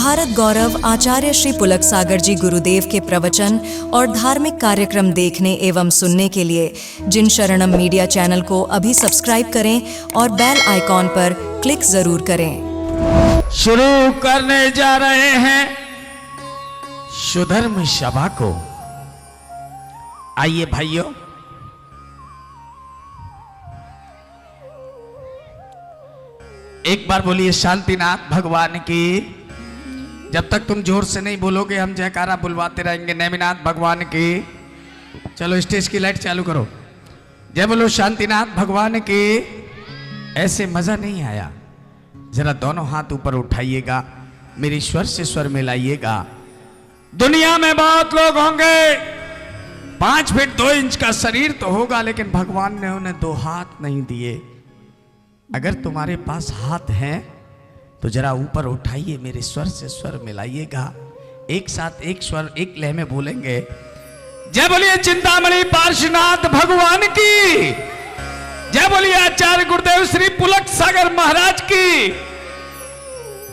भारत गौरव आचार्य श्री पुलक सागर जी गुरुदेव के प्रवचन और धार्मिक कार्यक्रम देखने एवं सुनने के लिए जिन शरणम मीडिया चैनल को अभी सब्सक्राइब करें और बेल आइकॉन पर क्लिक जरूर करें। शुरू करने जा रहे हैं सुधर्म सभा को। आइए भाइयों, एक बार बोलिए शांतिनाथ भगवान की। जब तक तुम जोर से नहीं बोलोगे हम जयकारा बुलवाते रहेंगे। नेमिनाथ भगवान की। चलो स्टेज की लाइट चालू करो। जय बोलो शांतिनाथ भगवान की। ऐसे मजा नहीं आया। जरा दोनों हाथ ऊपर उठाइएगा, मेरी स्वर से स्वर मिलाइएगा। दुनिया में बहुत लोग होंगे, 5 फीट 2 इंच का शरीर तो होगा, लेकिन भगवान ने उन्हें 2 हाथ नहीं दिए। अगर तुम्हारे पास हाथ हैं तो जरा ऊपर उठाइए, मेरे स्वर से स्वर मिलाइएगा। एक साथ एक स्वर एक लय में बोलेंगे। जय बोलिए चिंतामणि पार्श्वनाथ भगवान की। जय बोलिए आचार्य गुरुदेव श्री पुलक सागर महाराज की।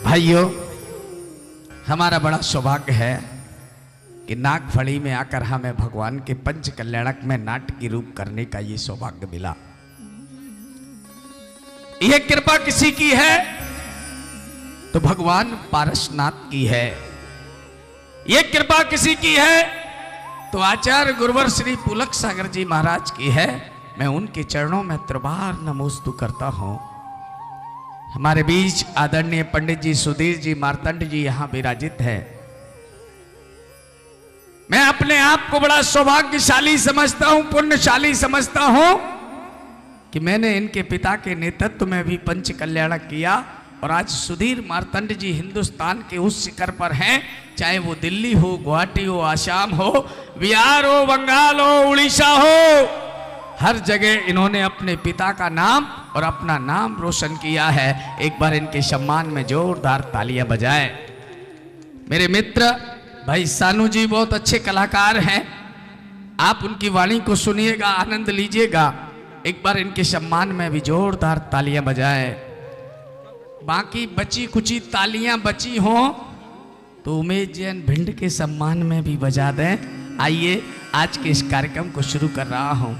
भाइयों, हमारा बड़ा सौभाग्य है कि नागफड़ी में आकर हमें भगवान के पंच कल्याणक में नाट्य की रूप करने का ये सौभाग्य मिला। यह कृपा किसी की है तो भगवान पारसनाथ की है। यह कृपा किसी की है तो आचार्य गुरुवर श्री पुलक सागर जी महाराज की है। मैं उनके चरणों में त्रिबार नमोस्तु करता हूं। हमारे बीच आदरणीय पंडित जी सुधीर जी मार्तंड जी यहां विराजित है। मैं अपने आप को बड़ा सौभाग्यशाली समझता हूं, पुण्यशाली समझता हूं कि मैंने इनके पिता के नेतृत्व में भी पंच कल्याणक किया और आज सुधीर मार्तंड जी हिंदुस्तान के उस शिखर पर हैं। चाहे वो दिल्ली हो, गुवाहाटी हो, आसाम हो, बिहार हो, बंगाल हो, उड़ीसा हो, हर जगह इन्होंने अपने पिता का नाम और अपना नाम रोशन किया है। एक बार इनके सम्मान में जोरदार तालियां बजाएं। मेरे मित्र भाई सानू जी बहुत अच्छे कलाकार हैं। आप उनकी वाणी को सुनिएगा, आनंद लीजिएगा। एक बार इनके सम्मान में भी जोरदार तालियां बजाएं। बाकी बची कुची तालियां बची हों तो उमेश जैन भिंड के सम्मान में भी बजा दें। आइए आज के इस कार्यक्रम को शुरू कर रहा हूं।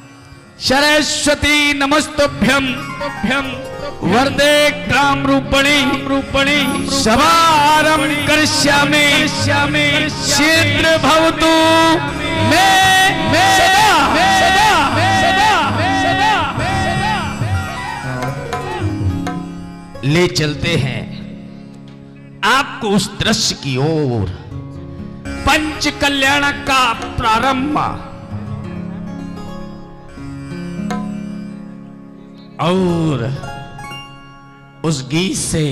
सरस्वती नमस्तुभ्यं वरदे काम रूपणी समारंभ करिष्यामि शीघ्र भवतु मे ले चलते हैं आपको उस दृश्य की ओर। पंच कल्याणक का प्रारंभ और उस गीत से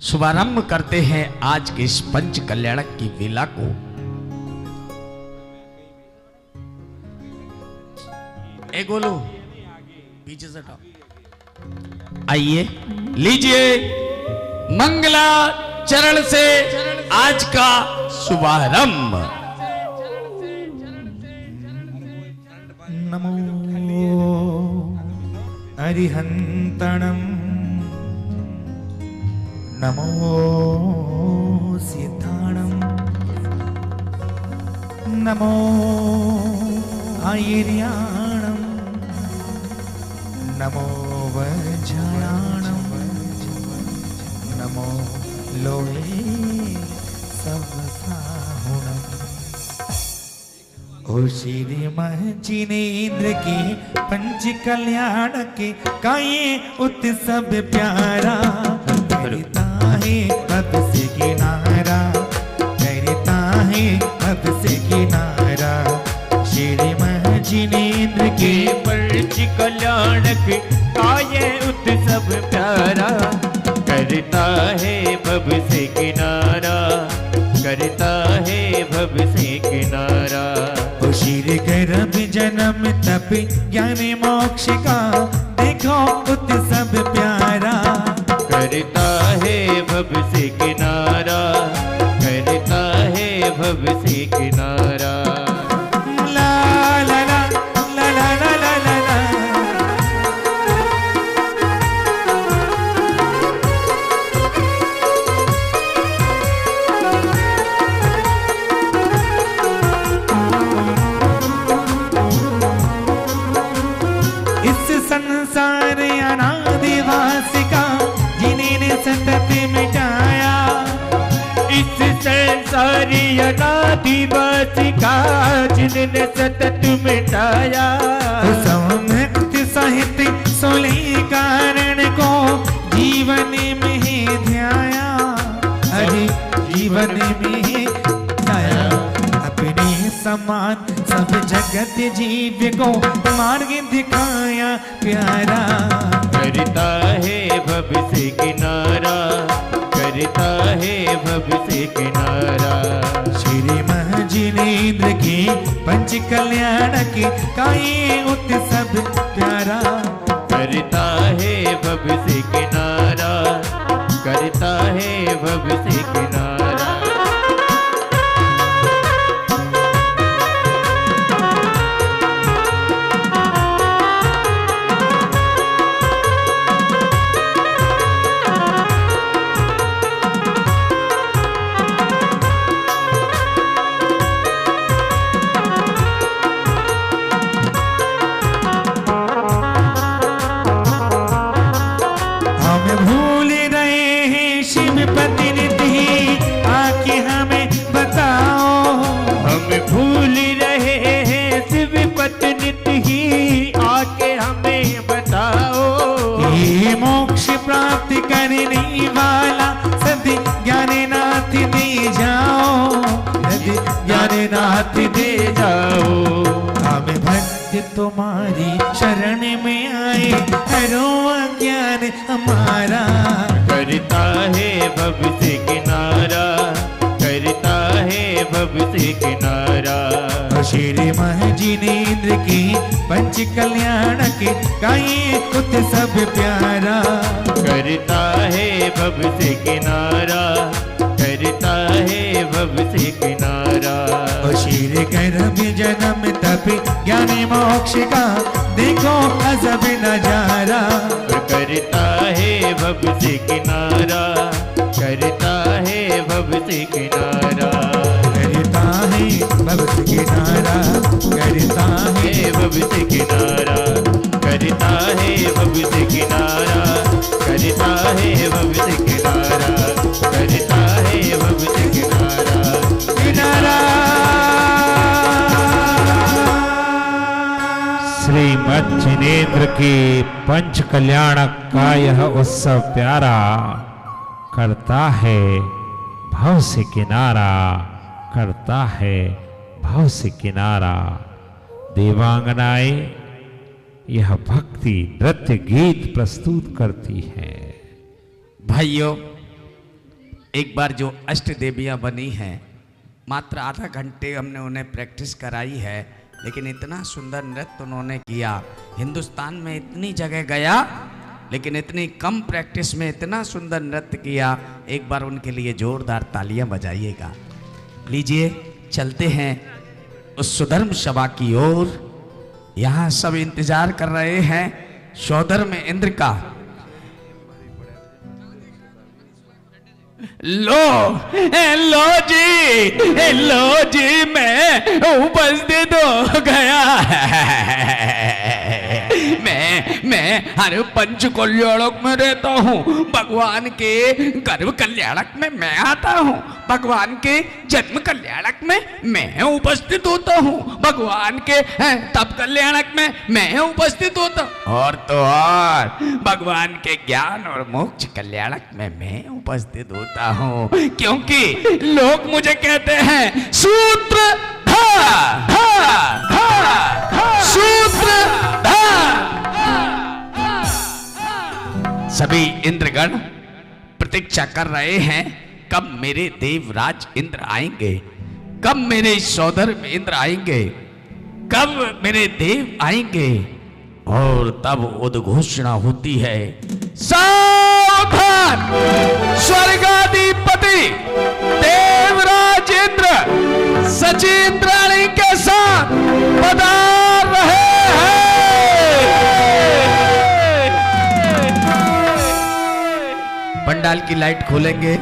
शुभारंभ करते हैं आज के इस पंच कल्याणक की लीला को। एक बोलो पीछे से हटाओ। आइए लीजिए मंगला चरण से आज का शुभारंभ। नमो अरिहंतणं नमो सिद्धाणं नमो आयर्याणं नमो वज्रायाणं नमो लोहे सवसाहुणम्। ओ श्री जिनेन्द्र के पंच कल्याण के काये उत्सव प्यारा करता है अब से किनारा, करता है अब से किनारा। श्री जिनेन्द्र के पंच कल्याण के काये उत्सव प्यारा करता है भव से किनारा, करता है भव से किनारा। शीर गर्भ जन्म तप ज्ञान मोक्ष का देखो उत्सव प्यारा करता है भव से किनारा, करता है भव से किनारा। ला ला ला ला ला ला ला ला। सारी अनादिवासिका जिनने सतत मिटाया। सम्यक्त साहित्य सोले कारण को जीवन में ही ध्याया, हरि जीवन में ही ध्याया। अपने समान सब जगत जीव को मार्ग दिखाया प्यारा। करता है भव से किनारा, करता है भव से किनारा। श्री महाजिनेन्द्र की पंच कल्याण की काये उत्सव प्यारा। करता है भव से किनारा, करता है भव से किनारा। मोक्ष प्राप्त करने वाला सदी ज्ञाननाथ दे जाओ, सदी ज्ञाननाथ दे जाओ। हम भक्त तुम्हारी शरण में आए, हरो अज्ञान हमारा। करता है भव से किनारा, करता है भव से किनारा। श्री महाजिनेन्द्र की पंच कल्याण के काये उत्सव प्यारा। करता है भव से किनारा, करता है भव से किनारा। श्री गर्भ जन्म तप ज्ञान मोक्ष का देखो अजब नजारा। करता है भव से किनारा, करता है भव से किनारा। करता है भव से किनारा, करता है भव से किनारा, करता है भव से किनारा, करता है भव से किनारा, करता है भव से किनारा, किनारा। श्रीमद जिनेन्द्र के पंच कल्याणक का यह उत्सव प्यारा। करता है भव से किनारा, करता है भव से किनारा। देवांगनाएं यह भक्ति नृत्य गीत प्रस्तुत करती हैं। भाइयों, एक बार जो अष्ट देवियां बनी हैं, मात्र आधा घंटे हमने उन्हें प्रैक्टिस कराई है, लेकिन इतना सुंदर नृत्य उन्होंने किया। हिंदुस्तान में इतनी जगह गया, लेकिन इतनी कम प्रैक्टिस में इतना सुंदर नृत्य किया। एक बार उनके लिए जोरदार तालियां बजाइएगा। लीजिए, चलते हैं उस सुधर्म सभा की ओर। यहाँ सब इंतजार कर रहे हैं सौधर्म इंद्र का। लो जी मैं उपस्थित हो गया। मैं हर पंच कल्याणक में रहता हूँ। भगवान के गर्भ कल्याणक में मैं आता हूँ, भगवान के जन्म कल्याणक में मैं उपस्थित होता हूँ, भगवान के तप कल्याणक में मैं उपस्थित होता हूँ, और तो और भगवान के ज्ञान और मोक्ष कल्याणक में मैं उपस्थित होता हूँ। क्योंकि लोग मुझे कहते हैं सूत्रधार। सभी इंद्रगण प्रतीक्षा कर रहे हैं कब मेरे देवराज इंद्र आएंगे, कब मेरे सौदर इंद्र आएंगे, कब मेरे देव आएंगे। और तब उद्घोषणा होती है, सावधान, स्वर्गाधिपति देवराज इंद्र सचिंद्राणी के साथ पधार रहे हैं। पंडाल की लाइट खोलेंगे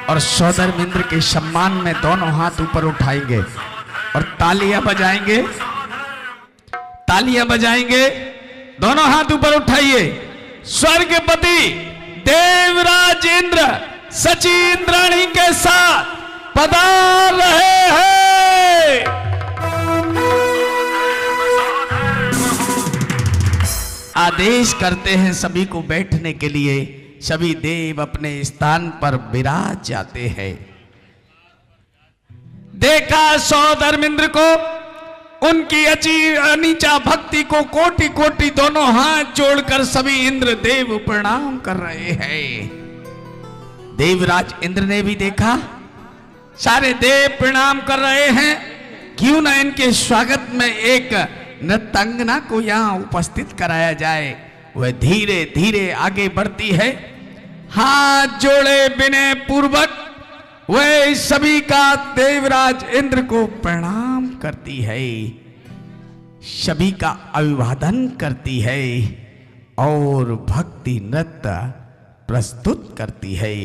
और सौदर इंद्र के सम्मान में दोनों हाथ ऊपर उठाएंगे और तालियां बजाएंगे। तालियां बजाएंगे, दोनों हाथ ऊपर उठाइए। स्वर्गपति देवराज इंद्र सचिंद्राणी के साथ पधार रहे हैं। आदेश करते हैं सभी को बैठने के लिए। सभी देव अपने स्थान पर विराज जाते हैं। देखा सौधर्मेंद्र को, उनकी अनीचा भक्ति को कोटि कोटि दोनों हाथ जोड़कर सभी इंद्र देव प्रणाम कर रहे हैं। देवराज इंद्र ने भी देखा, सारे देव प्रणाम कर रहे हैं। क्यों ना इनके स्वागत में एक नृत्यांगना को यहां उपस्थित कराया जाए। वह धीरे धीरे आगे बढ़ती है, हाथ जोड़े विनय पूर्वक वह सभी का देवराज इंद्र को प्रणाम करती है, सभी का अभिवादन करती है और भक्ति नृत्य प्रस्तुत करती है।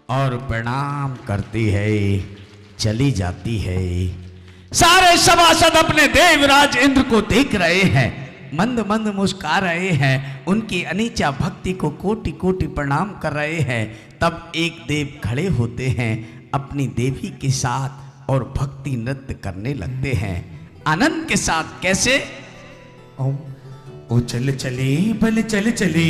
और प्रणाम करती है, चली जाती है। सारे सभासद अपने देवराज इंद्र को देख रहे हैं, मंद मंद मुस्कुरा रहे हैं, उनकी अनीचा भक्ति को कोटि कोटि प्रणाम कर रहे हैं। तब एक देव खड़े होते हैं अपनी देवी के साथ और भक्ति नृत्य करने लगते हैं आनंद के साथ। कैसे? ओ चल चले बल चल चले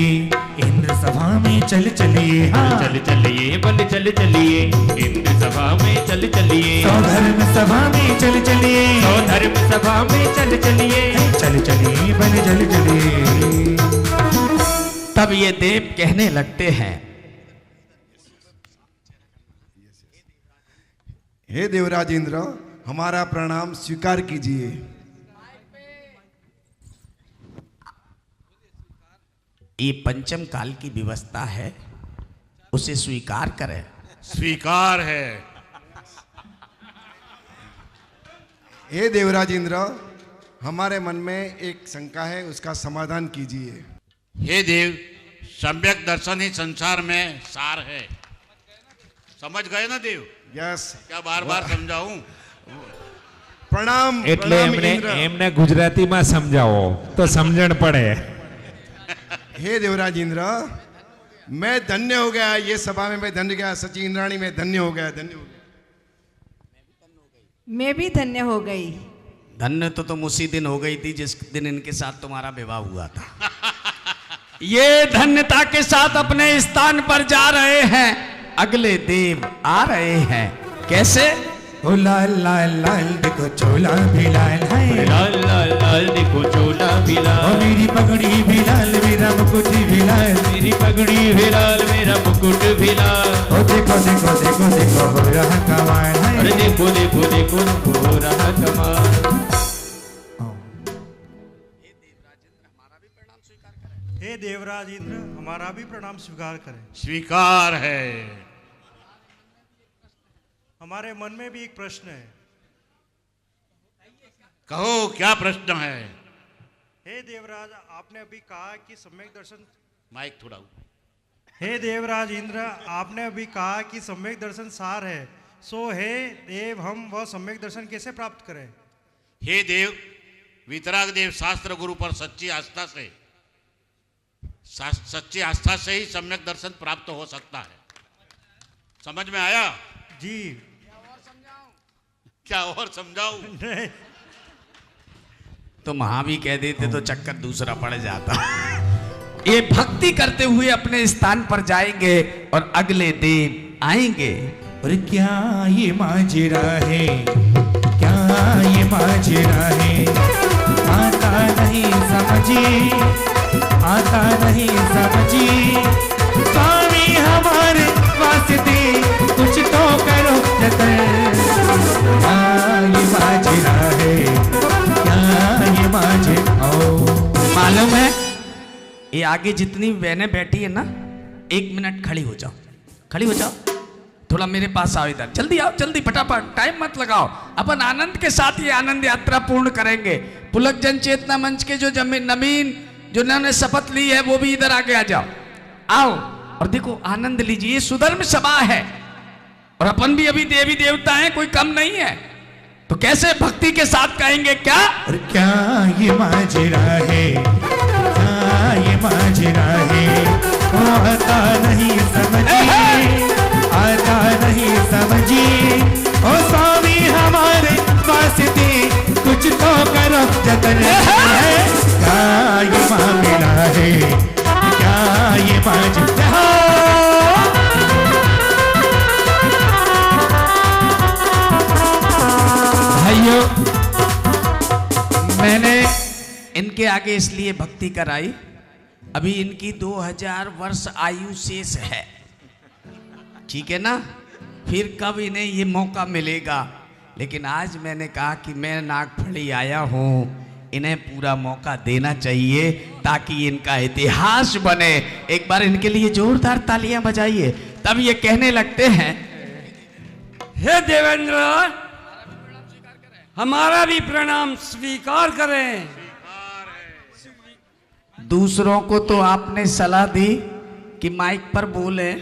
इंद्र सभा में चल चलिए, हाँ। चल चलिए बल चल चलिए इंद्र सभा में चल चलिए, सौधर्म सभा में चल चलिए, धर्म सभा में चल चलिए, चल चलिए बल चल चलिए। तब ये देव कहने लगते हैं, हे देवराज इंद्र, हमारा प्रणाम स्वीकार कीजिए। ये पंचम काल की व्यवस्था है, उसे स्वीकार करें। स्वीकार है। हे देवराज इंद्र, हमारे मन में एक शंका है, उसका समाधान कीजिए। हे देव, सम्यक दर्शन ही संसार में सार है। समझ गए ना देव? यस। क्या बार बार समझाऊं? प्रणाम એટલે प्रणाम એમને इंद्र। એમને ગુજરાતીમાં સમજાવો તો સમજણ પડે। हे देवराज इंद्र, मैं धन्य हो गया, ये सभा में मैं धन्य हो गया, सची इंद्राणी में धन्य हो गया, धन्य हो गया। मैं भी धन्य हो गई। धन्य तो तुम उसी दिन हो गई थी जिस दिन इनके साथ तुम्हारा विवाह हुआ था। ये धन्यता के साथ अपने स्थान पर जा रहे हैं, अगले देव आ रहे हैं। कैसे? ओ लाल लाल लाल देखो चोला भी लाल है, लाल लाल लाल देखो चोला भी ओ लाल, मेरी पगड़ी भी लाल, मेरा मुकुट भी लाल, मेरी पगड़ी भी लाल, मेरा मुकुट भी लाल। ओ देखो देखो देखो देखो हो रहा कमाल अरे है। देखो देखो देखो हो रहा कमाल। हे देवराज इंद्र, हमारा भी प्रणाम स्वीकार करें। स्वीकार है। हमारे मन में भी एक प्रश्न है। कहो क्या प्रश्न है? हे देवराज, आपने अभी कहा कि सम्यक दर्शन। माइक थोड़ा ऊपर। हे देवराज इंद्र, आपने अभी कहा कि सम्यक दर्शन सार है। सो हे देव, हम वह सम्यक दर्शन कैसे प्राप्त करें? हे देव, वितराग देव शास्त्र गुरु पर सच्ची आस्था से ही सम्यक दर्शन प्राप्त हो सकता है। समझ में आया? जी। क्या और समझाऊं? नहीं। तुम हाँ भी कह देते तो चक्कर दूसरा पड़ जाता। ये भक्ति करते हुए अपने स्थान पर जाएंगे और अगले देव आएंगे। और क्या ये माजरा है, क्या ये माजरा है, आता नहीं समझी, आता नहीं समझी। स्वामी हमारे वास्ते कुछ तो करो जतन। क्या ये माजरा है, क्या ये माजरा। मालूम है, ये आगे जितनी बहनें बैठी है ना, 1 मिनट खड़ी हो जाओ, खड़ी हो जाओ, थोड़ा मेरे पास आओ इधर, जल्दी आओ, जल्दी फटाफट, टाइम मत लगाओ। अपन आनंद के साथ ये आनंद यात्रा पूर्ण करेंगे। पुलक जन चेतना मंच के जो नवीन जिन्होंने शपथ ली है वो भी इधर आगे आ जाओ, आओ और देखो आनंद लीजिए। ये सुधर्म सभा है और अपन भी अभी देवी देवता हैं, कोई कम नहीं है, तो कैसे भक्ति के साथ कहेंगे क्या? और क्या ये माजरा है, क्या ये माजरा है, ओ आता नहीं समझी, आता नहीं समझी। ओ स्वामी हमारे वास्ते कुछ तो करो जतन। क्या ये मामला है, क्या ये माजरा। भाइयों, मैंने इनके आगे इसलिए भक्ति कराई, अभी इनकी 2000 वर्ष आयु शेष है, ठीक है ना? फिर कब इन्हें ये मौका मिलेगा, लेकिन आज मैंने कहा कि मैं नागफड़ी आया हूँ, इन्हें पूरा मौका देना चाहिए ताकि इनका इतिहास बने। एक बार इनके लिए जोरदार तालियां बजाइए। तब ये कहने लगते हैं, हे देवेंद्र, हमारा भी प्रणाम स्वीकार करें। दूसरों को तो आपने सलाह दी कि माइक पर बोले,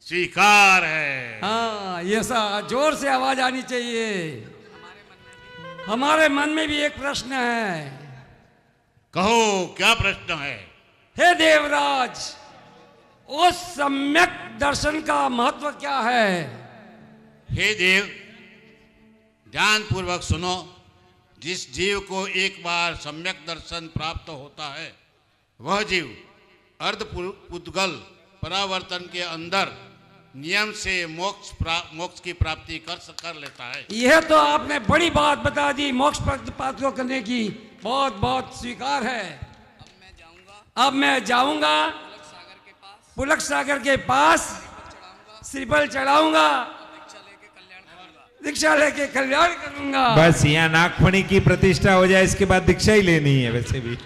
स्वीकार है। हाँ, ये सा जोर से आवाज आनी चाहिए। हमारे मन में भी एक प्रश्न है। कहो क्या प्रश्न है? हे देवराज, उस सम्यक दर्शन का महत्व क्या है? हे देव, ध्यान पूर्वक सुनो। जिस जीव को एक बार सम्यक दर्शन प्राप्त होता है, वह जीव अर्ध पुद्गल परावर्तन के अंदर नियम से मोक्ष की प्राप्ति कर लेता है। यह तो आपने बड़ी बात बता दी मोक्ष प्राप्त करने की। बहुत बहुत स्वीकार है। अब मैं जाऊंगा पुलक सागर के पास, श्रीफल चढ़ाऊंगा, दीक्षा लेके कल्याण करूंगा। बस यहाँ नागफणी की प्रतिष्ठा हो जाए, इसके बाद दीक्षा ही लेनी है। वैसे भी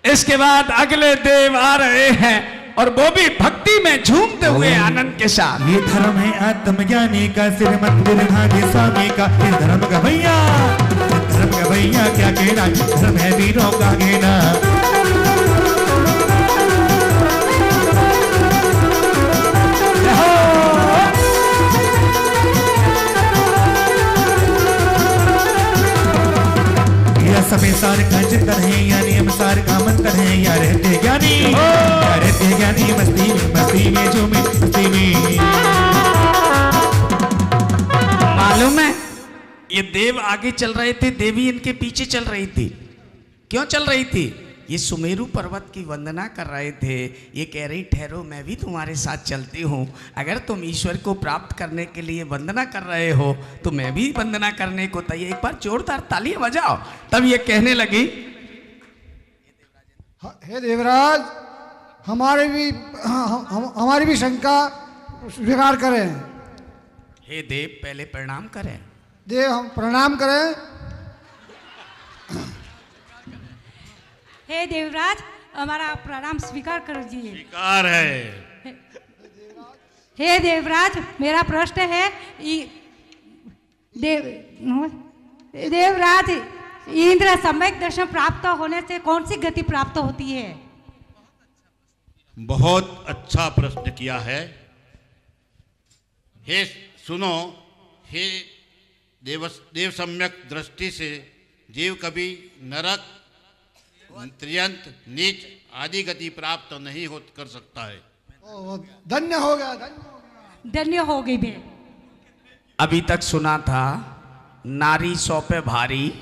इसके बाद अगले देव आ रहे हैं और वो भी भक्ति में झूमते हुए आनंद के साथ। ये धर्म है आत्मज्ञानी का, सिर मत भागे स्वामी का। इस धर्म का भैया, धर्म का भैया क्या कहना, धर्म है वीरों का कहना। समय सार का चिंतन है, या नियम सार का मंत्र है, या रहते ज्ञानी, या रहते ज्ञानी मस्ती में झूमे मस्ती में। मालूम है, ये देव आगे चल रहे थे, देवी इनके पीछे चल रही थी। क्यों चल रही थी? ये सुमेरु पर्वत की वंदना कर रहे थे। ये कह रही, ठहरो मैं भी तुम्हारे साथ चलती हूँ। अगर तुम ईश्वर को प्राप्त करने के लिए वंदना कर रहे हो तो मैं भी वंदना करने को तैयार। एक बार जोरदार तालियां बजाओ। तब ये कहने लगी, हे देवराज, हमारी भी शंका स्वीकार करें। हे देव, पहले प्रणाम करें। देव, हम प्रणाम करें। हे देवराज, हमारा प्रणाम स्वीकार कर दीजिए। स्वीकार है। हे देवराज, मेरा प्रश्न है, देवराज, इंद्र सम्यक दर्शन प्राप्त होने से कौन सी गति प्राप्त होती है? बहुत अच्छा प्रश्न किया है। हे सुनो, हे देव सम्यक दृष्टि से जीव कभी नरक, त्रियंत, नीच आदि गति प्राप्त नहीं कर सकता है। धन्य हो गया, धन्य हो गई बे। अभी तक सुना था नारी 100 पे भारी,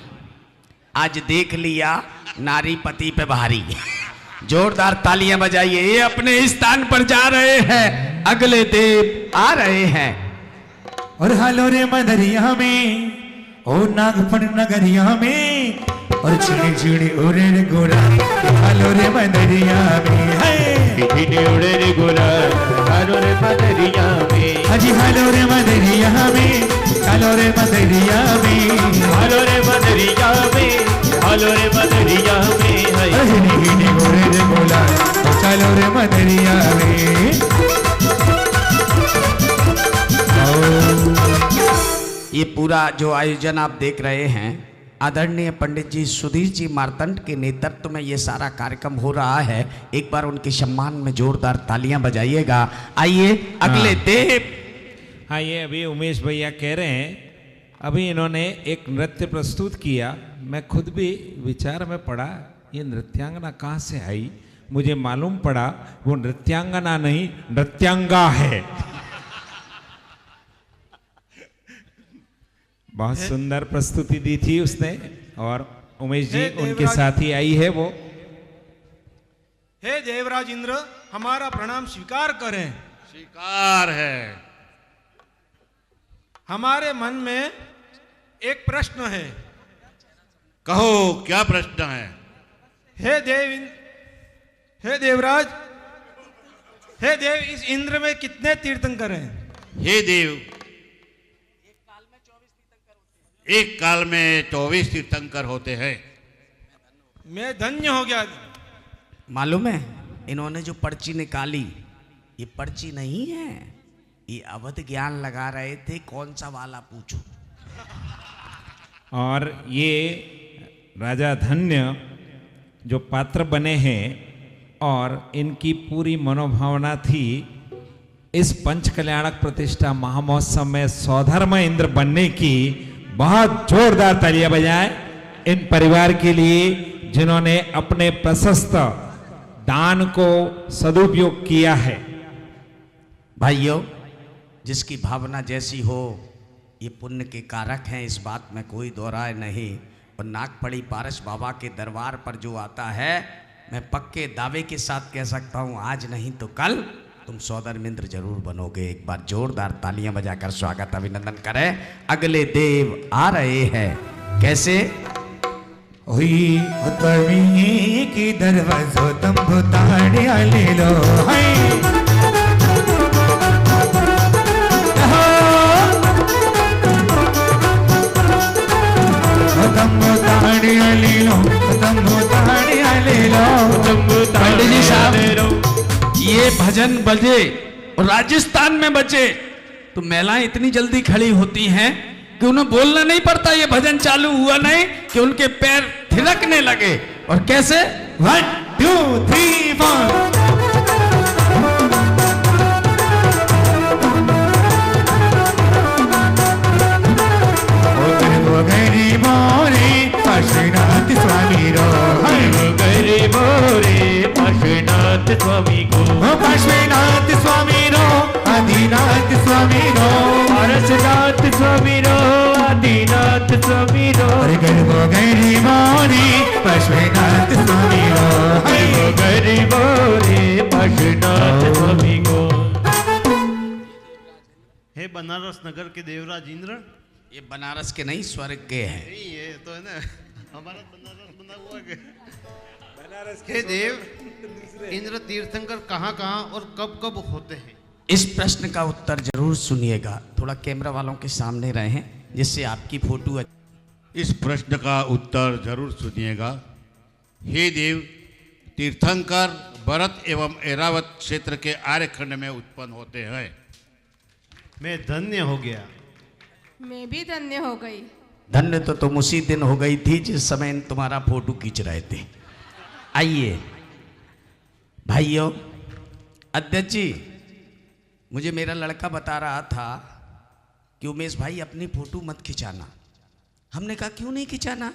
आज देख लिया नारी पति पे भारी। जोरदार तालियां बजाइए। ये अपने स्थान पर जा रहे हैं, अगले देव आ रहे हैं। और हालो रे मदरिया में, ओ नागफण नगरिया में, और चिड़ी चिड़ी उड़े रे गोरा, हालो रे मदरिया में है। चिड़ी उड़े रे गोरा, हालो रे मदरिया में। हाजी हालो रे मदरिया में, हालो रे मदरिया में, हालो रे मदरिया में, हालो रे मदरिया में है। हिनी हिनी गोरे रे गोला, चलो रे मदरिया में। ये पूरा जो आयोजन आप देख रहे हैं, आदरणीय पंडित जी सुधीर जी मार्तंड के नेतृत्व में ये सारा कार्यक्रम हो रहा है। एक बार उनके सम्मान में जोरदार तालियां बजाइएगा। आइए अगले देव। हाँ, ये अभी उमेश भैया कह रहे हैं, अभी इन्होंने एक नृत्य प्रस्तुत किया। मैं खुद भी विचार में पड़ा, ये नृत्यांगना कहाँ से आई। मुझे मालूम पड़ा वो नृत्यांगना नहीं, नृत्यांगा है। बहुत सुंदर प्रस्तुति दी थी उसने, और उमेश जी उनके साथ ही आई है वो। हे देवराज इंद्र, हमारा प्रणाम स्वीकार करें। स्वीकार है। हमारे मन में एक प्रश्न है। कहो क्या प्रश्न है? हे देवराज, हे देव, इस इंद्र में कितने तीर्थंकर हैं? हे देव, एक काल में 24 तीर्थंकर होते हैं। मैं धन्य हो गया। मालूम है, इन्होंने जो पर्ची निकाली, ये पर्ची नहीं है, ये अवध ज्ञान लगा रहे थे, कौन सा वाला पूछो। और ये राजा धन्य जो पात्र बने हैं, और इनकी पूरी मनोभावना थी इस पंच कल्याणक प्रतिष्ठा महामहोत्सव में सौधर्म इंद्र बनने की बहुत जोरदार तालियां बजाएं इन परिवार के लिए जिन्होंने अपने प्रशस्त दान को सदुपयोग किया है। भाइयों, जिसकी भावना जैसी हो ये पुण्य के कारक हैं, इस बात में कोई दो राय नहीं। और नागपड़ी पारस बाबा के दरबार पर जो आता है, मैं पक्के दावे के साथ कह सकता हूँ आज नहीं तो कल तुम सौधर्म इंद्र जरूर बनोगे। एक बार जोरदार तालियां बजाकर स्वागत अभिनंदन करें। अगले देव आ रहे हैं। कैसे? हुई उत्तमी की दरवाजो तम भूताड़े ले लो पंडित जी साहब, ये भजन बजे और राजस्थान में बचे तो महिलाएं इतनी जल्दी खड़ी होती हैं कि उन्हें बोलना नहीं पड़ता। ये भजन चालू हुआ नहीं कि उनके पैर थिरकने लगे। और कैसे? 1 2 3 4 काशीनाथ स्वामी रो गरीब रे काशीनाथ स्वामी को काशीनाथ स्वामी रो आदिनाथ स्वामी रो पारसनाथ स्वामी रो आदिनाथ स्वामी रो गरीब गरीब रे काशीनाथ स्वामी रो गरीब रे काशीनाथ स्वामी को। हे बनारस नगर के देवराज इंद्र, ये बनारस के नहीं स्वर्ग के हैं। ये तो है ना, हमारा बनारस बना हुआ है। बनारस के देव इंद्र तीर्थंकर कहाँ कहाँ और कब कब होते हैं? इस प्रश्न का उत्तर जरूर सुनिएगा। थोड़ा कैमरा वालों के सामने रहें जिससे आपकी फोटो। इस प्रश्न का उत्तर जरूर सुनिएगा। हे देव तीर्थंकर भरत एवं ऐरावत क्षेत्र के आर्यखंड में उत्पन्न होते हैं। मैं धन्य हो गया। मैं भी धन्य हो गई। धन्य तो तुम उसी दिन हो गई थी जिस समय तुम्हारा फोटो खींच रहे थे। आइए भाइयों, अध्यक्ष जी, मुझे मेरा लड़का बता रहा था कि उमेश भाई अपनी फोटो मत खिंचाना। हमने कहा क्यों नहीं खिंचाना?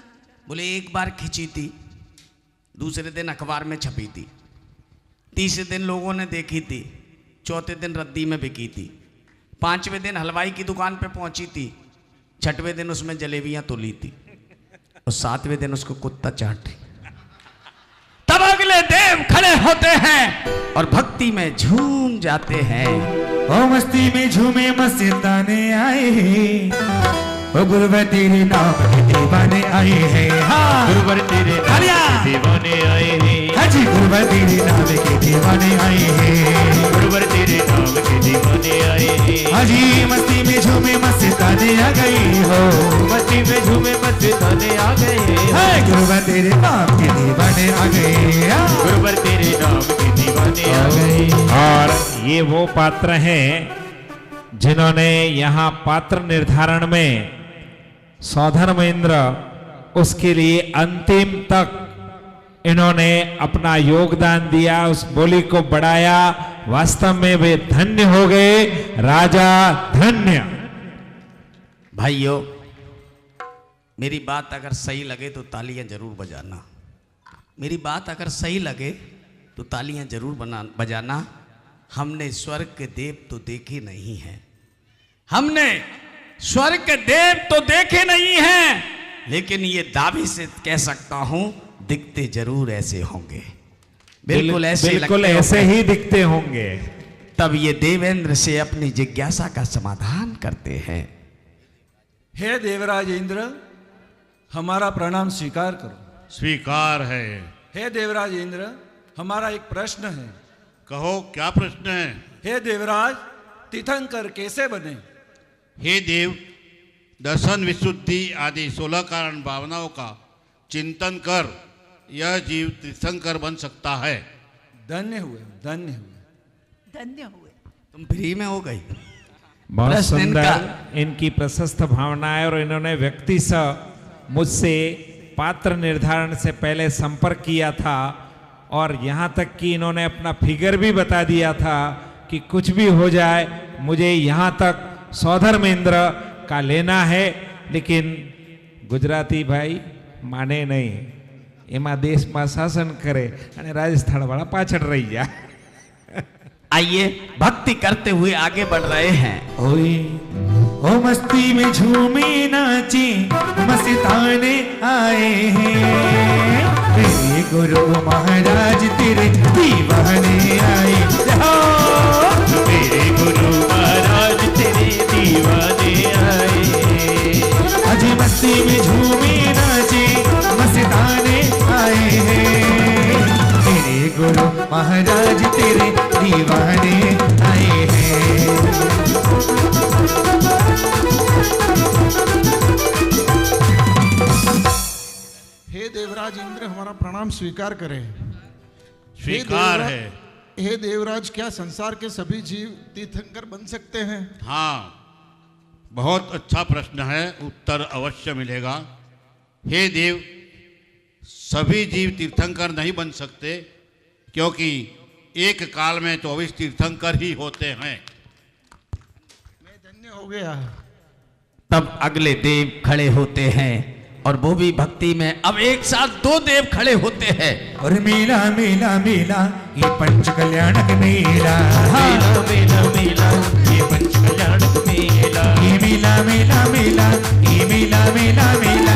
बोले एक बार खिंची थी, दूसरे दिन अखबार में छपी थी, तीसरे दिन लोगों ने देखी थी, चौथे दिन रद्दी में बिकी थी, पांचवें दिन हलवाई की दुकान पे पहुंची थी, छठवें दिन उसमें जलेबियां तोली थी और सातवें दिन उसको कुत्ता चाट। तब अगले देव खड़े होते हैं और भक्ति में झूम जाते हैं। ओ मस्ती में झूमे मस्ताने आए हैं, ओ गुरुवर तेरे नाम के दीवाने आए हैं। हाँ गुरुवर तेरे नाम के दीवाने आए हैं। हाँ जी गुरुवर तेरे नाम के दीवाने आए हैं। गुरुवर तेरे नाम के दीवाने आए हैं। हाँ जी मस्ती में झूमे मस्ताने आ गई हो, मस्ती में झूमे मस्ताने आ गए। गुरुवर तेरे नाम के दीवाने आ गए। गुरुवर तेरे नाम के दीवाने आ गए। और ये वो पात्र हैं जिन्होंने यहाँ पात्र निर्धारण में सौधर्म इंद्र उसके लिए अंतिम तक इन्होंने अपना योगदान दिया, उस बोली को बढ़ाया। वास्तव में वे धन्य हो गए, राजा धन्य। भाइयों, मेरी बात अगर सही लगे तो तालियां जरूर बजाना। मेरी बात अगर सही लगे तो तालियां जरूर बजाना। हमने स्वर्ग के देव तो देखे नहीं हैं, हमने स्वर्ग के देव तो देखे नहीं हैं, लेकिन ये दावे से कह सकता हूं दिखते जरूर ऐसे होंगे। बिल्कुल ऐसे, बिल्कुल ऐसे ही दिखते होंगे। तब ये देवेंद्र से अपनी जिज्ञासा का समाधान करते हैं। हे देवराज इंद्र, हमारा प्रणाम स्वीकार करो। स्वीकार है। हे देवराज इंद्र, हमारा एक प्रश्न है। कहो क्या प्रश्न है? हे देवराज, तीर्थंकर कैसे बने? हे देव, दर्शन विशुद्धि आदि 16 कारण भावनाओं का चिंतन कर यह जीव तीर्थंकर बन सकता है। धन्य हुए, धन्य हुए, धन्य हुए। तुम फ्री में हो गई। बहुत सुंदर इनकी प्रशस्त भावनाएं। और इन्होंने व्यक्ति से मुझसे पात्र निर्धारण से पहले संपर्क किया था और यहाँ तक कि इन्होंने अपना फिगर भी बता दिया था कि कुछ भी हो जाए मुझे यहाँ तक सौधर्मेंद्र का लेना है, लेकिन गुजराती भाई माने नहीं, एमा देश में शासन करे અને राजस्थान वाला पाछड़ रही जा। आइए भक्ति करते हुए आगे बढ़ रहे हैं। ओए ओ मस्ती में झूमे नाचे मस्ताने आए हैं, तेरे गुरु महाराज तेरे दीवाने आए, तेरे गुरु महाराज तेरे दीवाने आए। अजी मस्ती में झूमे नाचे मस्ताने आए हैं, तेरे गुरु महाराज तेरे दीवाने आए हैं। हे देवराज इंद्र हमारा प्रणाम स्वीकार करें। स्वीकार है। हे देवराज, क्या संसार के सभी जीव तीर्थंकर बन सकते हैं? हाँ, बहुत अच्छा प्रश्न है, उत्तर अवश्य मिलेगा। हे देव, सभी जीव तीर्थंकर नहीं बन सकते, क्योंकि एक काल में 24 तीर्थंकर ही होते हैं। मैं धन्य हो गया। तब अगले देव खड़े होते हैं और वो भी भक्ति में। अब एक साथ 2 देव खड़े होते हैं। और मेला मेला मेला ये पंच कल्याणक मेला, मेला मेला मेला ये पंच कल्याणक मेला, ये मेला मेला मेला ये मेला मेला मेला,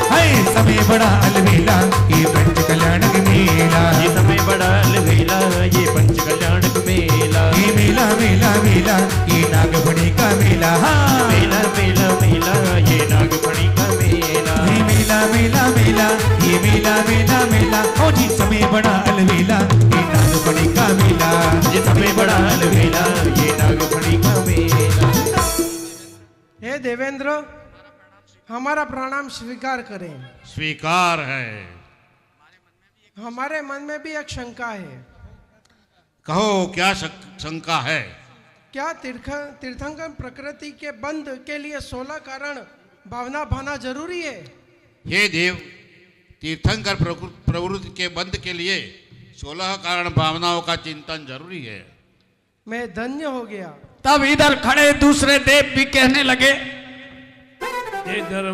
हाय समय बड़ा अलवेला ये पंच कल्याणक मेला, ये समय बड़ा अलवेला ये पंच कल्याणक मेला, ये मेला मेला मेला ये नागफणी का मेला, मेला मेला मेला ये नागफणी का मेला, ये मेला मेला मेला ये मेला मेला मेला, ओ जी समय बड़ा अलवेला ये नागफणी का मेला, ये समय बड़ा अलवेला ये नागफणी का मेला। हे देवेंद्र, हमारा प्रणाम स्वीकार करें। स्वीकार है। हमारे मन में भी एक शंका है। कहो क्या शंका है? क्या तीर्थंकर प्रकृति के बंध के लिए 16 कारण भावना भाना जरूरी है? हे देव, तीर्थंकर प्रवृत्ति के बंध के लिए 16 कारण भावनाओं का चिंतन जरूरी है। मैं धन्य हो गया। तब इधर खड़े दूसरे देव भी कहने लगे, हे देव,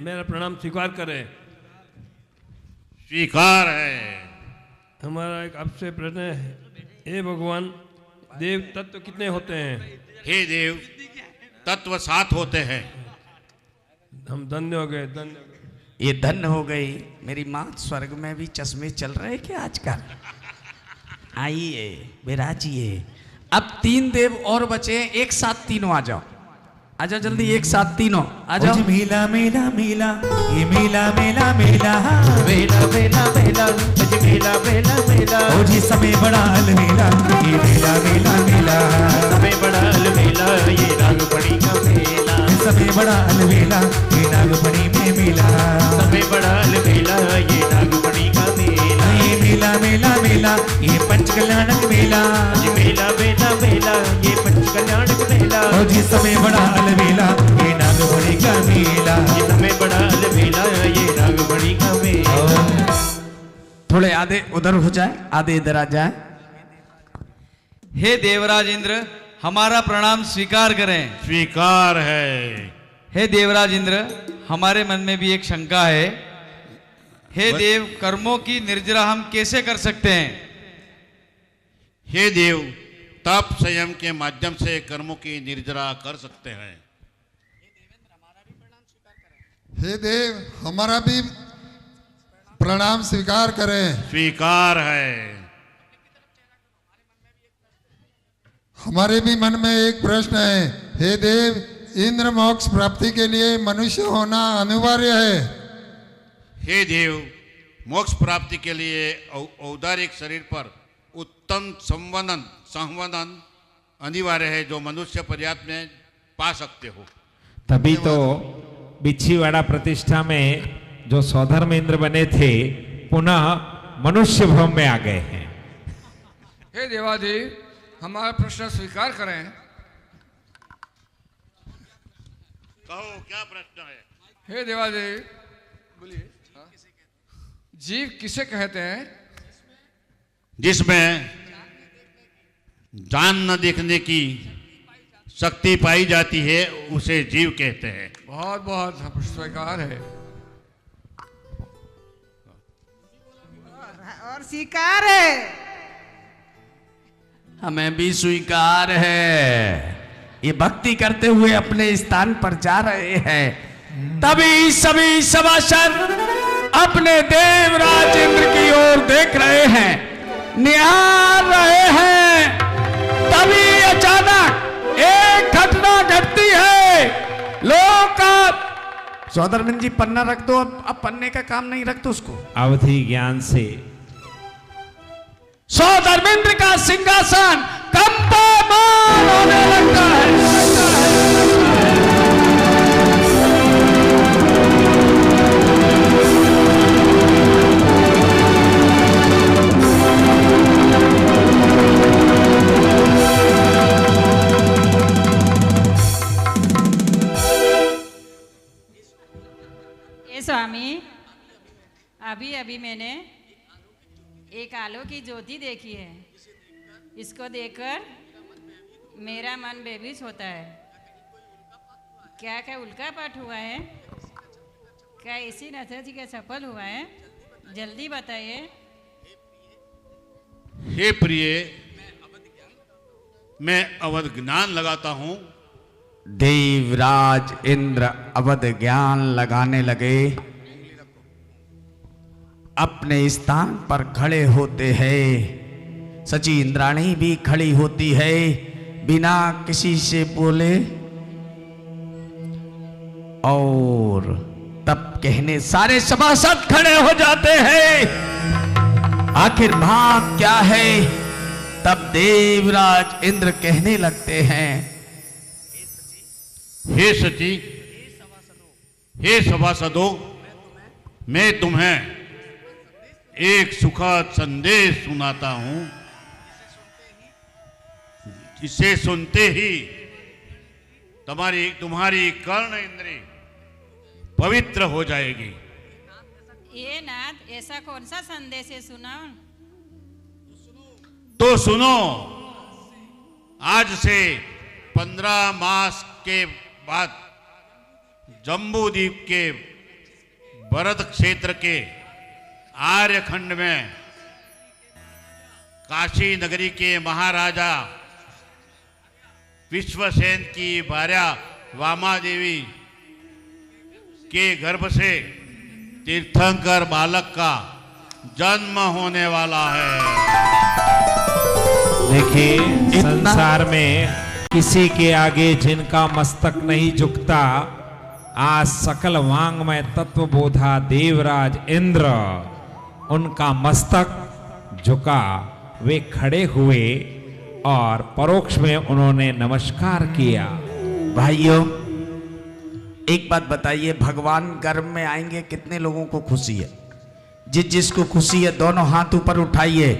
मेरा प्रणाम स्वीकार करें। स्वीकार है। हमारा एक आपसे प्रश्न है, हे भगवान, देव तत्व कितने होते हैं? हे देव, तत्व 7 होते हैं। हम धन्य हो गए, धन्य हो गए। ये धन्य हो गई। मेरी माँ स्वर्ग में भी चश्मे चल रहे क्या आजकल? आइए विराजिए। अब 3 देव और बचे हैं, एक साथ तीनों आ जाओ, आ जाओ जल्दी, एक साथ तीनों आ जाओ। मेला मेला मेला ये मेला मेला मेला, मेला मेला मेला ये मेला मेला मेला, ओ जी समय बड़ा अलवेला ये मेला मेला मेला, समय बड़ा अलवेला ये नागफणी का मेला, समय बड़ा अलवेला ये नागफणी में मेला, समय बड़ा अलवेला ये नागफणी का मेला, ये मेला मेला मेला ये पंच कल्याणक मेला, ये मेला मेला मेला ये पंच कल्याणक मेला, ओ जी समय बड़ा अलवेला ये नागफणी का मेला, ये समय बड़ा अलवेला ये नागफणी का मेला। थोड़े आधे उधर हो जाए, आधे इधर आ जाए। हे देवराज इंद्र, हमारा प्रणाम स्वीकार करें। स्वीकार है। हे देवराज इंद्र, हमारे मन में भी एक शंका है। हे देव, कर्मों की निर्जरा हम कैसे कर सकते हैं? हे देव, तप संयम के माध्यम से कर्मों की निर्जरा कर सकते हैं। हे देव, हमारा भी प्रणाम स्वीकार करें। स्वीकार है। हमारे भी मन में एक प्रश्न है। हे देव, इंद्र मोक्ष प्राप्ति के लिए मनुष्य होना अनिवार्य है? हे देव, मोक्ष प्राप्ति के लिए औदारिक शरीर पर उत्तम संवदन अनिवार्य है, जो मनुष्य पर्याप्त में पा सकते हो। तभी तो बिच्छीवाड़ा प्रतिष्ठा में जो सौधर्मेंद्र बने थे पुनः मनुष्य भव में आ गए हैं। हे देवादेव, हमारा प्रश्न स्वीकार करें। कहो क्या प्रश्न है? हे देवादेव, बोलिए। जीव किसे कहते हैं? जिसमें जान न देखने की शक्ति पाई जाती है उसे जीव कहते हैं। बहुत बहुत स्वीकार है। और स्वीकार है। हमें भी स्वीकार है। ये भक्ति करते हुए अपने स्थान पर जा रहे हैं, तभी सभी सभासद अपने देवराज इंद्र की ओर देख रहे हैं, निहार रहे हैं। तभी अचानक एक घटना घटती है। लोग का सौदरमिन जी पन्ना रख दो। अब पन्ने का काम नहीं, रख दो उसको। अवधि ज्ञान से सौदरमिंद्र का सिंहासन कंपायमान होने लगता है। स्वामी, अभी अभी मैंने एक आलो की ज्योति देखी है। इसको देखकर मेरा मन बेबीज होता है। क्या क्या उल्का पाठ हुआ है? क्या इसी नजर जी का सफल हुआ है? जल्दी बताइए। हे प्रिय, मैं अवध ज्ञान लगाता हूं। देवराज इंद्र अवध ज्ञान लगाने लगे। अपने स्थान पर खड़े होते हैं। सची इंद्राणी भी खड़ी होती है बिना किसी से बोले, और तब कहने सारे सभासद खड़े हो जाते हैं। आखिर भाग क्या है? तब देवराज इंद्र कहने लगते हैं, हे सची, हे सभासदों, मैं तुम्हें एक सुखद संदेश सुनाता हूं। इसे सुनते ही तुम्हारी कर्ण इंद्री पवित्र हो जाएगी। ये नाथ, ऐसा कौन सा संदेश है? सुनाओ। तो सुनो। आज से 15 मास के बाद जम्बूद्वीप के भरत क्षेत्र के आर्यखंड में काशी नगरी के महाराजा विश्वसेन की भार्या वामा देवी के गर्भ से तीर्थंकर बालक का जन्म होने वाला है। देखिए, संसार में किसी के आगे जिनका मस्तक नहीं झुकता, आज सकल वांग्मय तत्वबोधा देवराज इंद्र उनका मस्तक झुका। वे खड़े हुए और परोक्ष में उन्होंने नमस्कार किया। भाइयों, एक बात बताइए, भगवान गर्भ में आएंगे, कितने लोगों को खुशी है? जिसको खुशी है दोनों हाथ ऊपर उठाइए।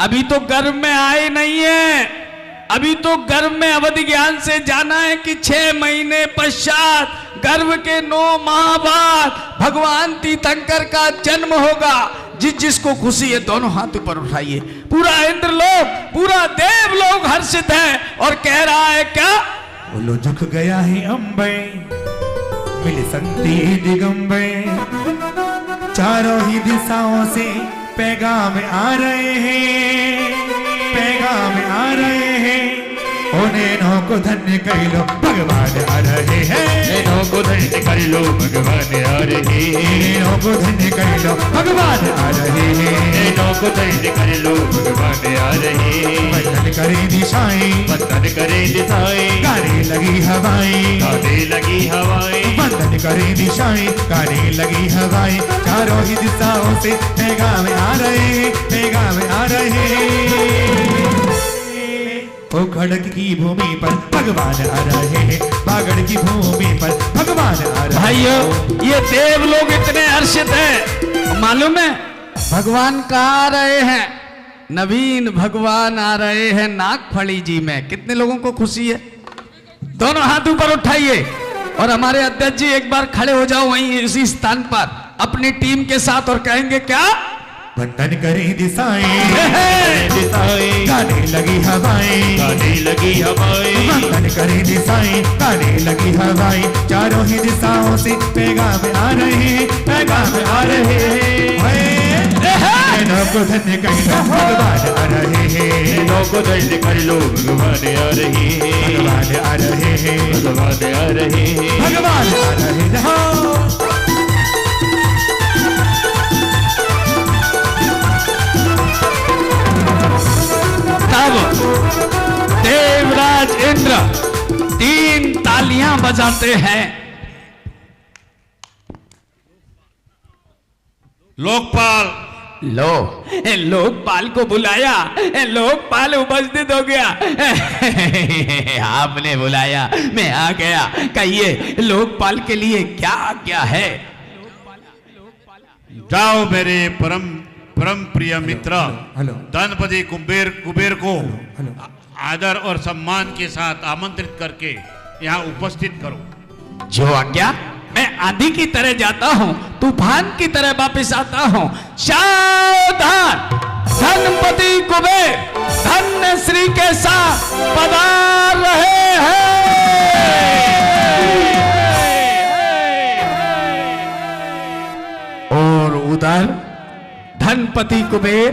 अभी तो गर्भ में आए नहीं है। अभी तो गर्भ में अवधि ज्ञान से जाना है कि 6 महीने पश्चात, गर्भ के 9 माह बाद भगवान तीर्थंकर का जन्म होगा। जिसको खुशी है दोनों हाथ ऊपर उठाइए। पूरा इंद्रलोक, पूरा देवलोक हर्षित है और कह रहा है क्या? बोलो, झुक गया है अंबे, मिल संती दिगंबे, चारों ही दिशाओं से पैगाम आ रहे हैं, पैगाम आ रहे हैं। नैनों को धन्य कर लो, भगवान आ रहे हैं। नैनों को धन्य कर लो, भगवान आ रहे हैं। नैनों को धन्य कर लो, भगवान आ रहे हैं। नैनों को धन्य कर लो, भगवान आ रहे हैं। बंधन करे दिशाएं, बंधन करे दिशाएं, गाने लगी हवाएं, गाने लगी हवाएं। बंधन करे दिशाएं, गाने लगी हवाएं। चारों ही दिशाओं से पैगाम आ रहे हैं, पैगाम आ रहे हैं। ओ खड़क की भूमि पर भगवान आ रहे हैं, बागड़ की भूमि पर भगवान आ रहे हैं। भाइयों, ये देव लोग इतने हर्षित हैं, मालूम है भगवान कहाँ आ रहे हैं? नवीन भगवान आ रहे हैं नागफड़ी जी में। कितने लोगों को खुशी है? दोनों हाथ ऊपर उठाइए। और हमारे अध्यक्ष जी एक बार खड़े हो जाओ वहीं इसी स्थान पर। अपनी टीम के साथ और कहेंगे क्या? वंदन करें दिशाएं, गाने लगी हवाएं, गाने लगी हवाएं, वंदन करें दिशाएं, गाने लगी हवाएं, चारों ही दिशाओं से पैगाम आ रहे हैं, पैगाम आ रहे हैं। नैनों को धन्य कर लो भगवान आ रहे हैं, नैनों को धन्य कर लो भगवान आ रहे हैं, भगवान आ रहे हैं, भगवान आ रहे हैं, भगवान आ रहे हैं। देवराज इंद्र 3 तालियां बजाते हैं। लोकपाल लोकपाल को बुलाया, लोकपाल उपस्थित हो गया। आपने बुलाया, मैं आ गया। कहिए लोकपाल के लिए क्या आज्ञा है? जाओ मेरे परम प्रिय मित्र धनपति कुबेर को आदर और सम्मान के साथ आमंत्रित करके यहाँ उपस्थित करो। जो आज्ञा। मैं आंधी की तरह जाता हूँ, तूफान की तरह वापस आता हूँ। सावधान! धनपति कुबेर धन्य श्री के साथ पधार रहे हैं। और उधर धनपति कुबेर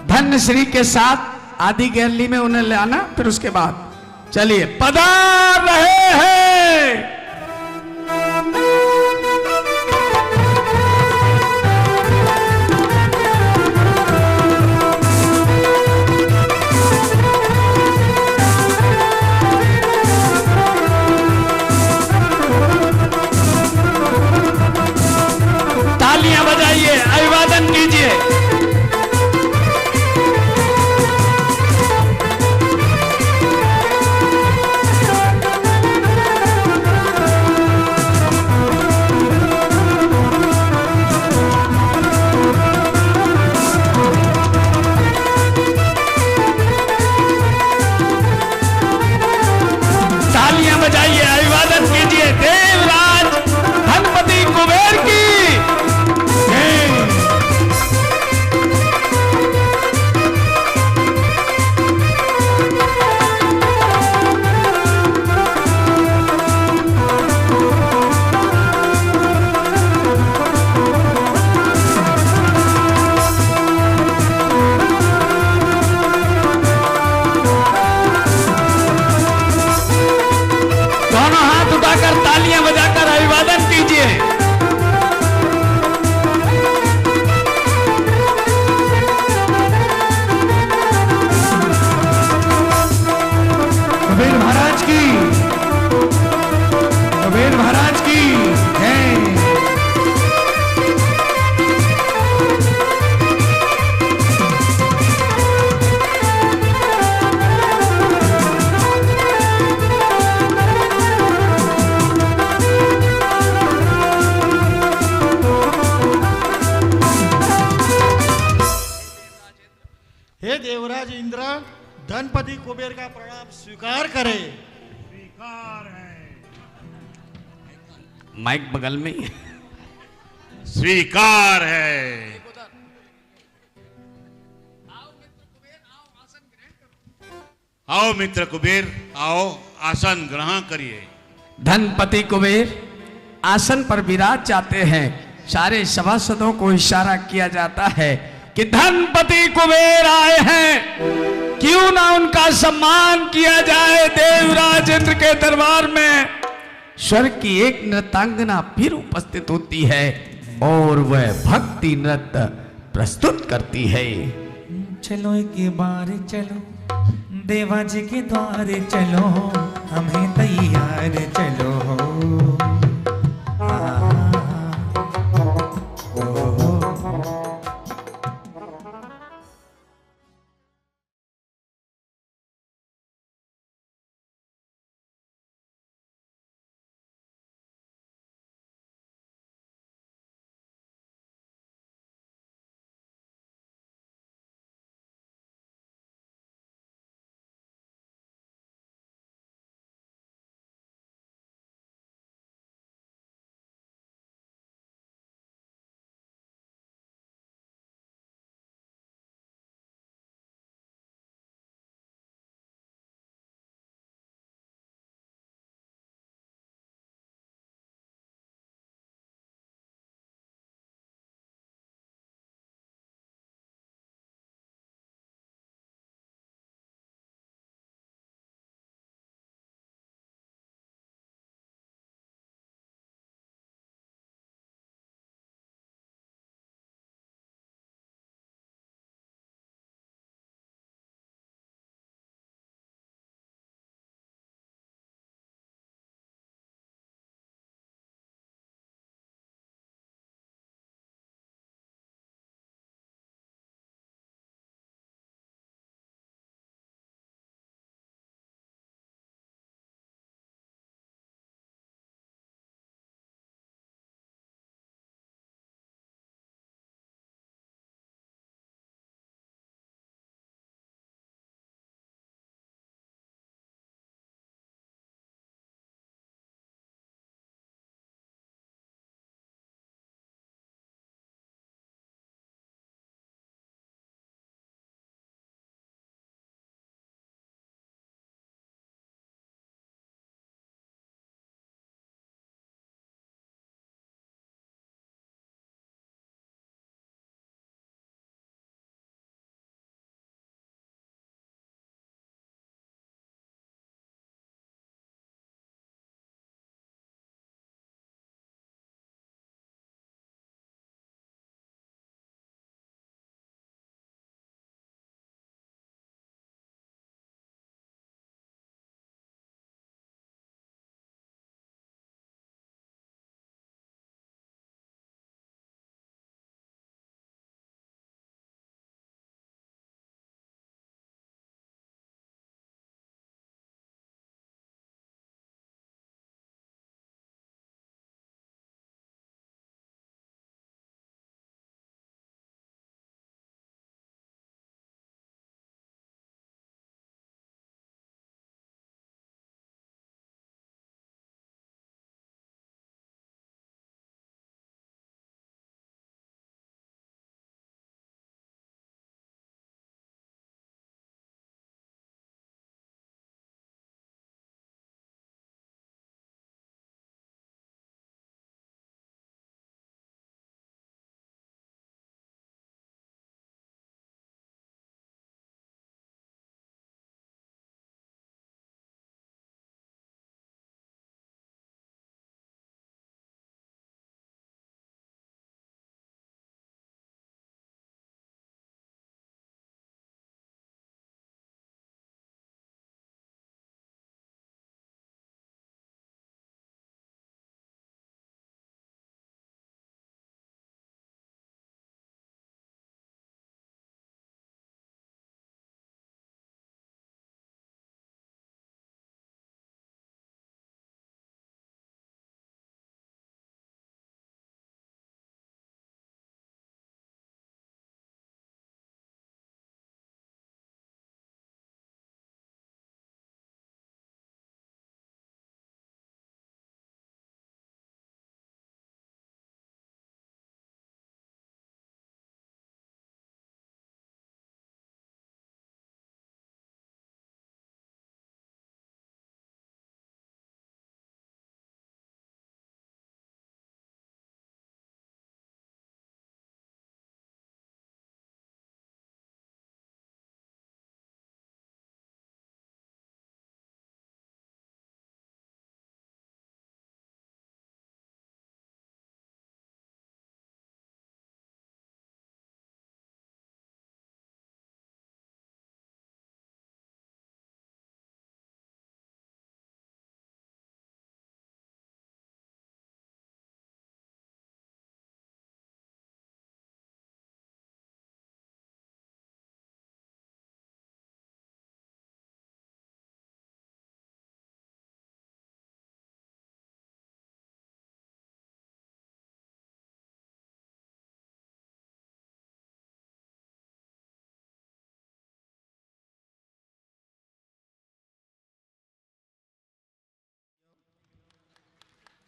धन्य श्री के साथ आदि गैली में उन्हें ले आना, फिर उसके बाद चलिए पधार रहे हैं। तालियां बजाइए, अभिवादन कीजिए। तालियां बजाइए, अभिवादन कीजिए देवराज धनपति कुबेर की। दोनों हाथ उठाकर तालियां बजाकर अभिवादन कीजिए। कुबेर महाराज की, कुबेर महाराज की जय। हे देवराज इंद्र, धनपति कुबेर का प्रणाम स्वीकार करे। स्वीकार है। माइक बगल में ही है। स्वीकार है। आओ मित्र कुबेर, आओ आसन ग्रहण करिए। धनपति कुबेर आसन पर विराज जाते हैं। सारे सभासदों को इशारा किया जाता है कि धनपति कुबेर आए हैं, क्यों ना उनका सम्मान किया जाए। देवराज इंद्र के दरबार में स्वर्ग की एक नृत्यांगना फिर उपस्थित होती है और वह भक्ति नृत्य प्रस्तुत करती है। चलो एक बार चलो देवा जी के द्वार चलो, हमें तैयार चलो।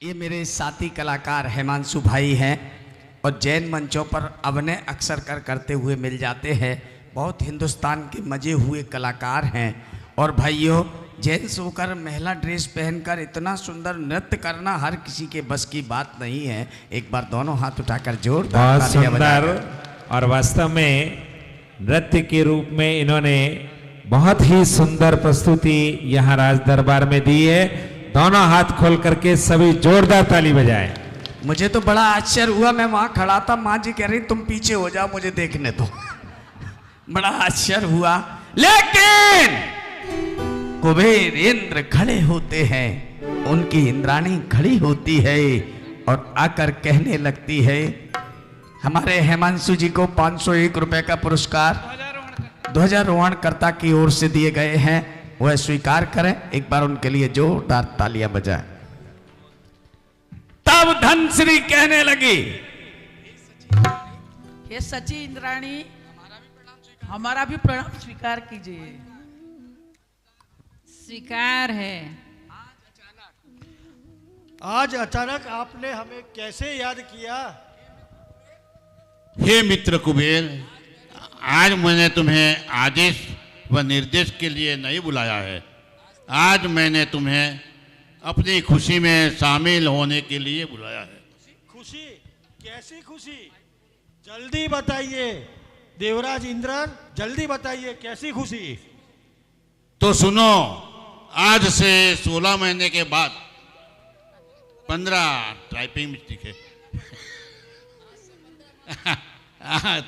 ये मेरे साथी कलाकार हिमांशु भाई हैं और जैन मंचों पर अभिनय अक्सर करते हुए मिल जाते हैं। बहुत हिंदुस्तान के मजे हुए कलाकार हैं। और भाइयों, जेंट्स होकर महिला ड्रेस पहनकर इतना सुंदर नृत्य करना हर किसी के बस की बात नहीं है। एक बार दोनों हाथ उठाकर जोरदार बहुत सुंदर और वास्तव में नृत्य के रूप में इन्होंने बहुत ही सुंदर प्रस्तुति यहाँ राज दरबार में दी है। दोनों हाथ खोल करके सभी जोरदार ताली बजाएं। मुझे तो बड़ा आश्चर्य हुआ, मैं वहां खड़ा था, माँ जी कह रही तुम पीछे हो जाओ मुझे देखने दो। बड़ा आश्चर्य हुआ। लेकिन कुबेर इंद्र खड़े होते हैं, उनकी इंद्राणी खड़ी होती है और आकर कहने लगती है, हमारे हिमांशु जी को 501 रुपए का पुरस्कार ध्वजारोहणकर्ता की ओर से दिए गए हैं, वह स्वीकार करें। एक बार उनके लिए जोरदार तालियां बजाएं। तब धनश्री कहने लगी, हे सची इंद्राणी, हमारा भी प्रणाम स्वीकार कीजिए। स्वीकार है। आज अचानक आपने हमें कैसे याद किया? हे मित्र कुबेर, आज मैंने तुम्हें आदेश व निर्देश के लिए नहीं बुलाया है। आज मैंने तुम्हें अपनी खुशी में शामिल होने के लिए बुलाया है। खुशी? कैसी खुशी? जल्दी बताइए देवराज इंद्र, जल्दी बताइए कैसी खुशी? तो सुनो, आज से 16 महीने के बाद 15 टाइपिंग मिस्टेक है।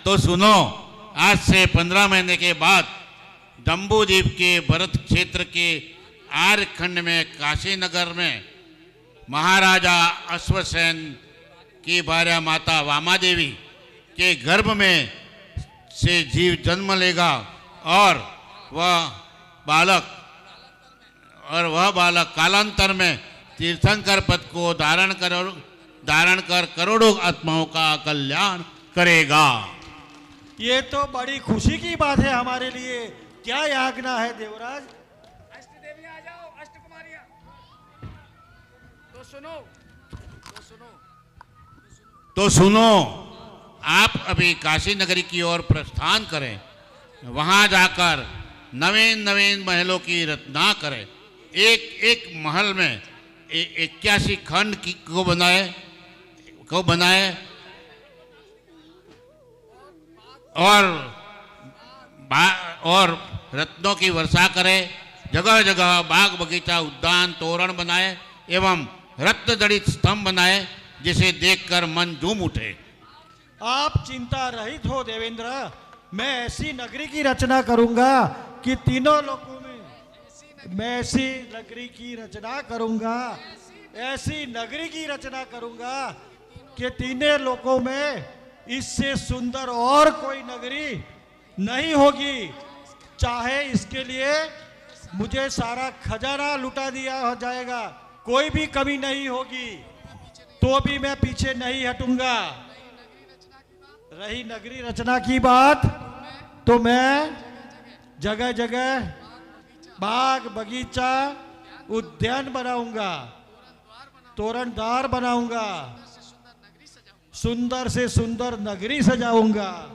तो सुनो, आज से 15 महीने के बाद जम्बूद्वीप के भरत क्षेत्र के आर्यखंड में काशीनगर में महाराजा अश्वसेन की भार्या माता वामा देवी के गर्भ में से जीव जन्म लेगा और वह बालक कालांतर में तीर्थंकर पद को धारण कर करोड़ों आत्माओं का कल्याण करेगा। ये तो बड़ी खुशी की बात है हमारे लिए। क्या आज्ञा है देवराज? अष्टदेवी आ जाओ, अष्टकुमारियां। तो सुनो, आप अभी काशी नगरी की ओर प्रस्थान करें। वहां जाकर नवीन महलों की रचना करें। एक एक महल में 81 खंड को बनाए और रत्नों की वर्षा करे। जगह जगह बाग बगीचा उद्यान तोरण बनाए एवं रत्न जड़ित स्तंभ बनाए, जिसे देखकर मन झूम उठे। आप चिंता रहित हो देवेंद्र, मैं ऐसी नगरी की रचना करूंगा कि तीनों लोकों में मैं ऐसी नगरी की रचना करूंगा, ऐसी नगरी की रचना करूंगा कि तीनों लोकों में इससे सुंदर और कोई नगरी नहीं होगी। चाहे इसके लिए मुझे सारा खजाना लुटा दिया हो जाएगा, कोई भी कमी नहीं होगी, तो भी मैं पीछे नहीं हटूंगा। रही नगरी रचना की बात, तो मैं जगह जगह बाग बगीचा उद्यान बनाऊंगा, तोरणदार बनाऊंगा, सुंदर से सुंदर नगरी सजाऊंगा।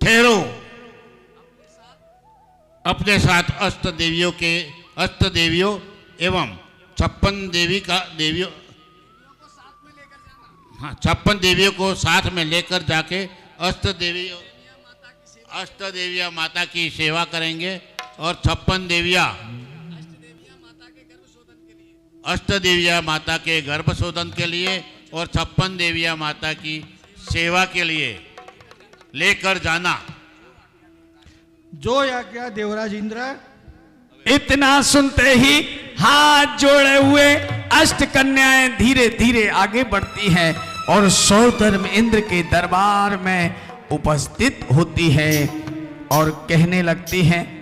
ठहरो, अपने साथ अष्ट देवियों एवं 56 देवियों को साथ में लेकर जाके अष्ट देवियां माता की सेवा करेंगे और 56 देवियां अष्ट देवियां माता के गर्भ शोधन के लिए और 56 देवियां माता की सेवा के लिए लेकर जाना। जो आज्ञा देवराज इंद्र। इतना सुनते ही हाथ जोड़े हुए अष्ट कन्याएं धीरे धीरे आगे बढ़ती हैं और सौधर्म इंद्र के दरबार में उपस्थित होती हैं और कहने लगती हैं,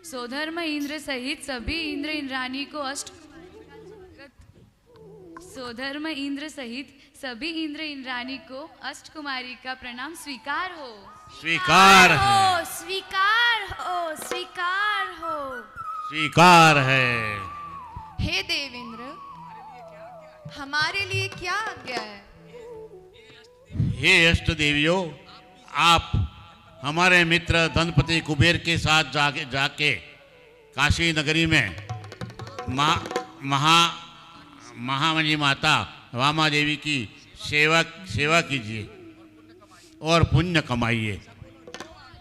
सौधर्म इंद्र सहित सभी इंद्र इंद्राणी को सभी इंद्र इंद्राणी को अष्ट कुमारी का प्रणाम स्वीकार हो। स्वीकार है, स्वीकार हो, स्वीकार हो। स्वीकार है। हे देवेंद्र, हमारे लिए क्या आज्ञा है? हे अष्ट देवियों, आप हमारे मित्र धनपति कुबेर के साथ जाके काशी नगरी में महामणी माता वामा देवी की सेवा कीजिए और पुण्य कमाइए।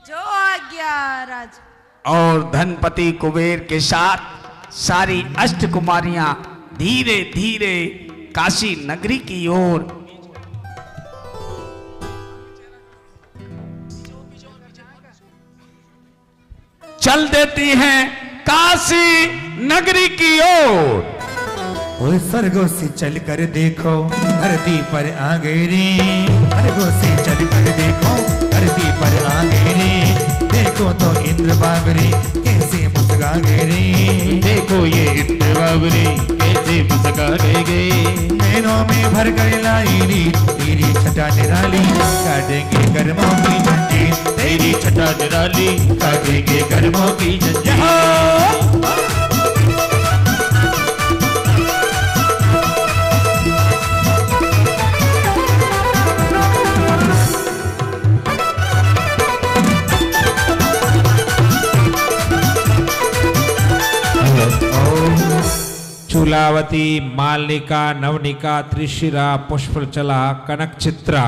जो आज्ञा राज। और धनपति कुबेर के साथ सारी अष्ट कुमारियां धीरे धीरे काशी नगरी की ओर चल देती हैं काशी नगरी की ओर। वो स्वर्गों से चल कर देखो धरती पर आ गए रे, स्वर्गों से चल कर देखो धरती पर आ गए रे। देखो तो इंद्र बाबरे कैसे मुस्कुरा गए रे, देखो ये इंद्र बाबरे कैसे मुस्कुरा गए। नैनों में भर गए लाइनी तेरी छटा निराली, काटेंगे कर्मों की जंजीर तेरी छटा निराली, काटेंगे कर्मों की जंजीर। चूलावती, मालिका, नवनिका, त्रिशिरा, पुष्पचला, कनकचित्रा,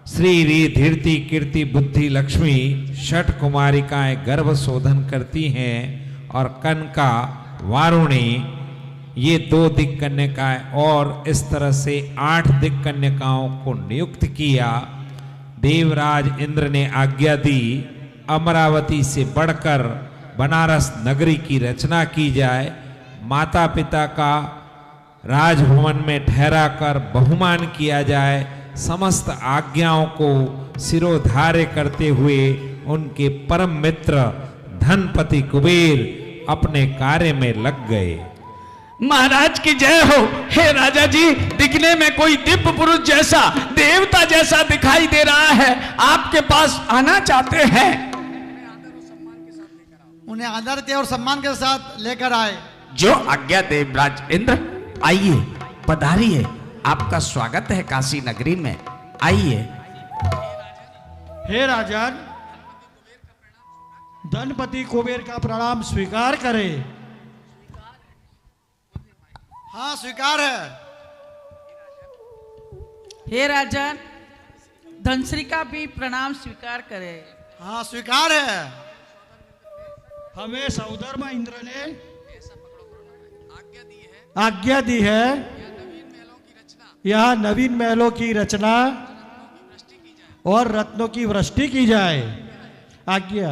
श्री धीरती, कीर्ति, बुद्धि, लक्ष्मी षट कुमारिकाएं गर्भ शोधन करती हैं और कनका, वारुणी ये 2 दिक्कन्यकाएं और इस तरह से 8 दिक्कन्यकाओं को नियुक्त किया। देवराज इंद्र ने आज्ञा दी अमरावती से बढ़कर बनारस नगरी की रचना की जाए, माता पिता का राजभवन में ठहराकर बहुमान किया जाए, समस्त आज्ञाओं को सिरोधार्य करते हुए उनके परम मित्र धनपति कुबेर अपने कार्य में लग गए। महाराज की जय हो। हे राजा जी, दिखने में कोई दिव्य पुरुष जैसा, देवता जैसा दिखाई दे रहा है, आपके पास आना चाहते हैं। उन्हें आदर और सम्मान के साथ लेकर आए। जो आज्ञा देवराज इंद्र, आइए पधारिए, आपका स्वागत है काशी नगरी में, आइए। हे राजन, धनपति कुबेर का प्रणाम स्वीकार करें। हाँ स्वीकार है। हे राजन, धनश्री का भी प्रणाम स्वीकार करे। हाँ स्वीकार है। हमें सौधर्म इंद्र ने आज्ञा दी है यहाँ नवीन महलों की रचना और रत्नों की वृष्टि की जाए। आज्ञा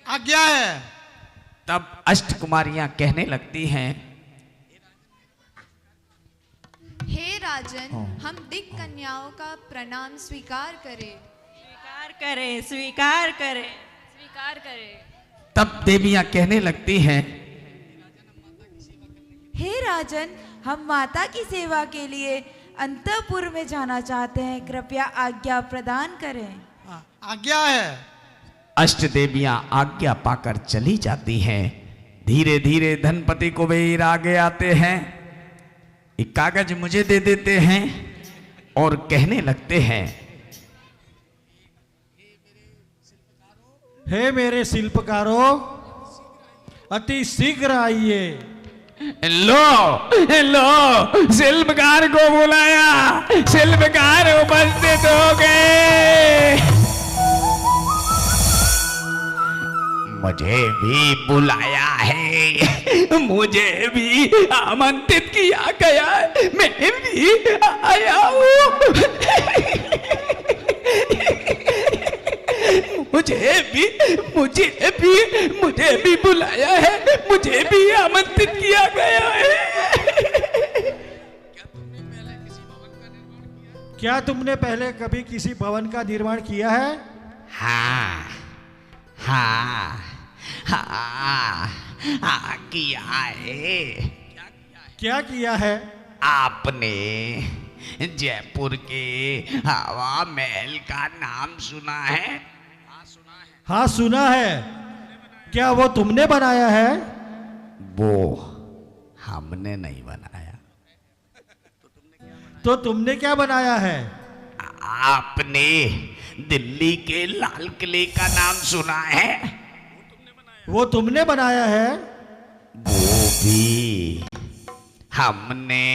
आज्ञा है। तब अष्ट कुमारियां कहने लगती हैं, हे राजन, हम दिक कन्याओं का प्रणाम स्वीकार करें। स्वीकार करें, स्वीकार करें, स्वीकार करें। तब देवियां कहने लगती हैं, हे राजन, हम माता की सेवा के लिए अंतःपुर में जाना चाहते हैं, कृपया आज्ञा प्रदान करें। आज्ञा है। अष्ट देवियां आज्ञा पाकर चली जाती हैं। धीरे धीरे धनपति कुबेर आगे आते हैं, एक कागज मुझे दे देते हैं और कहने लगते हैं, हे मेरे शिल्पकारों, अति शीघ्र आइए। लो लो, शिल्पकार को बुलाया, शिल्पकार उपस्थित हो गए। मुझे भी बुलाया है, मुझे भी आमंत्रित किया गया है, मैं भी आया हूँ। मुझे भी बुलाया है, मुझे भी आमंत्रित किया गया है। क्या तुमने पहले कभी किसी भवन का निर्माण किया है? हाँ हाँ हाँ हाँ किया है। क्या किया है? आपने जयपुर के हवा महल का नाम सुना है? हाँ सुना है। क्या वो तुमने बनाया है? वो हमने नहीं बनाया। तो तुमने क्या बनाया है? आपने दिल्ली के लाल किले का नाम सुना है? वो तुमने बनाया है? वो भी हमने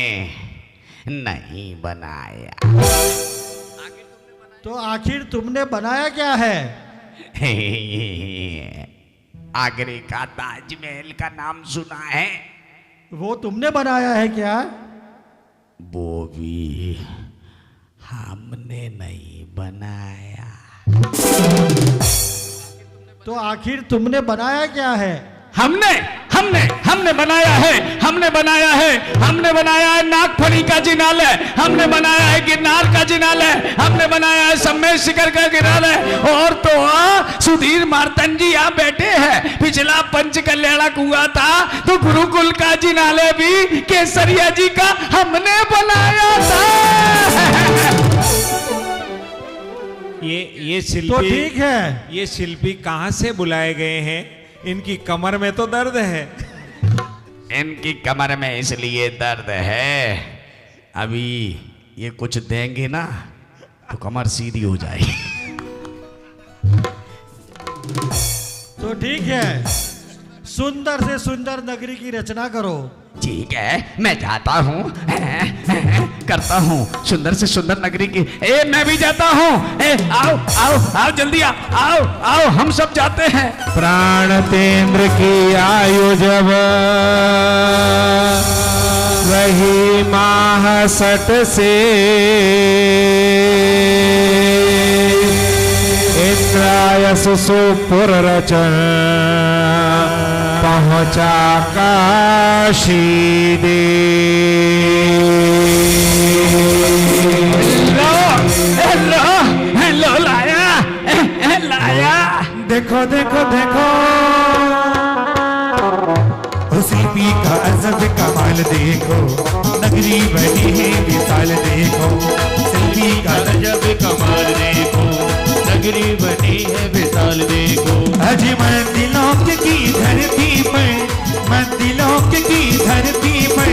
नहीं बनाया। तो आखिर तुमने बनाया क्या है? आगरे का ताजमहल का नाम सुना है? वो तुमने बनाया है क्या? वो भी हमने नहीं बनाया। तो आखिर तुमने बनाया क्या है? हमने बनाया है। हमने बनाया है नागफनी का जिनालय, हमने बनाया है गिरनार का जिनालय, हमने बनाया है सम्मेद शिखर का जिनालय। और तो सुधीर मार्तंड जी यहाँ बैठे हैं। पिछला पंच कल्याणक हुआ था तो गुरुकुल का जिनालय भी केसरिया जी का हमने बनाया था। ये शिल्पी तो ठीक है। ये शिल्पी कहाँ से बुलाए गए हैं? इनकी कमर में तो दर्द है। इनकी कमर में इसलिए दर्द है, अभी ये कुछ देंगे ना तो कमर सीधी हो जाएगी। तो ठीक है, सुंदर से सुंदर नगरी की रचना करो। ठीक है, मैं जाता हूँ, करता हूँ सुंदर से सुंदर नगरी की। मैं भी जाता हूँ। आओ आओ आओ जल्दी आओ, हम सब जाते हैं। प्राण तेंद्र की आयु जब वही माह सट से इंद्रायस सुपुर रचन पहुंचा काशी दे। लो लाया। देखो देखो देखो शिल्पी का अजब कमाल देखो, नगरी बनी है विशाल देखो। शिल्पी का अजब कमाल देखो, नगरी बनी है विशाल देखो। अज मंदिलों की धरती पर, मंदिलों की धरती पर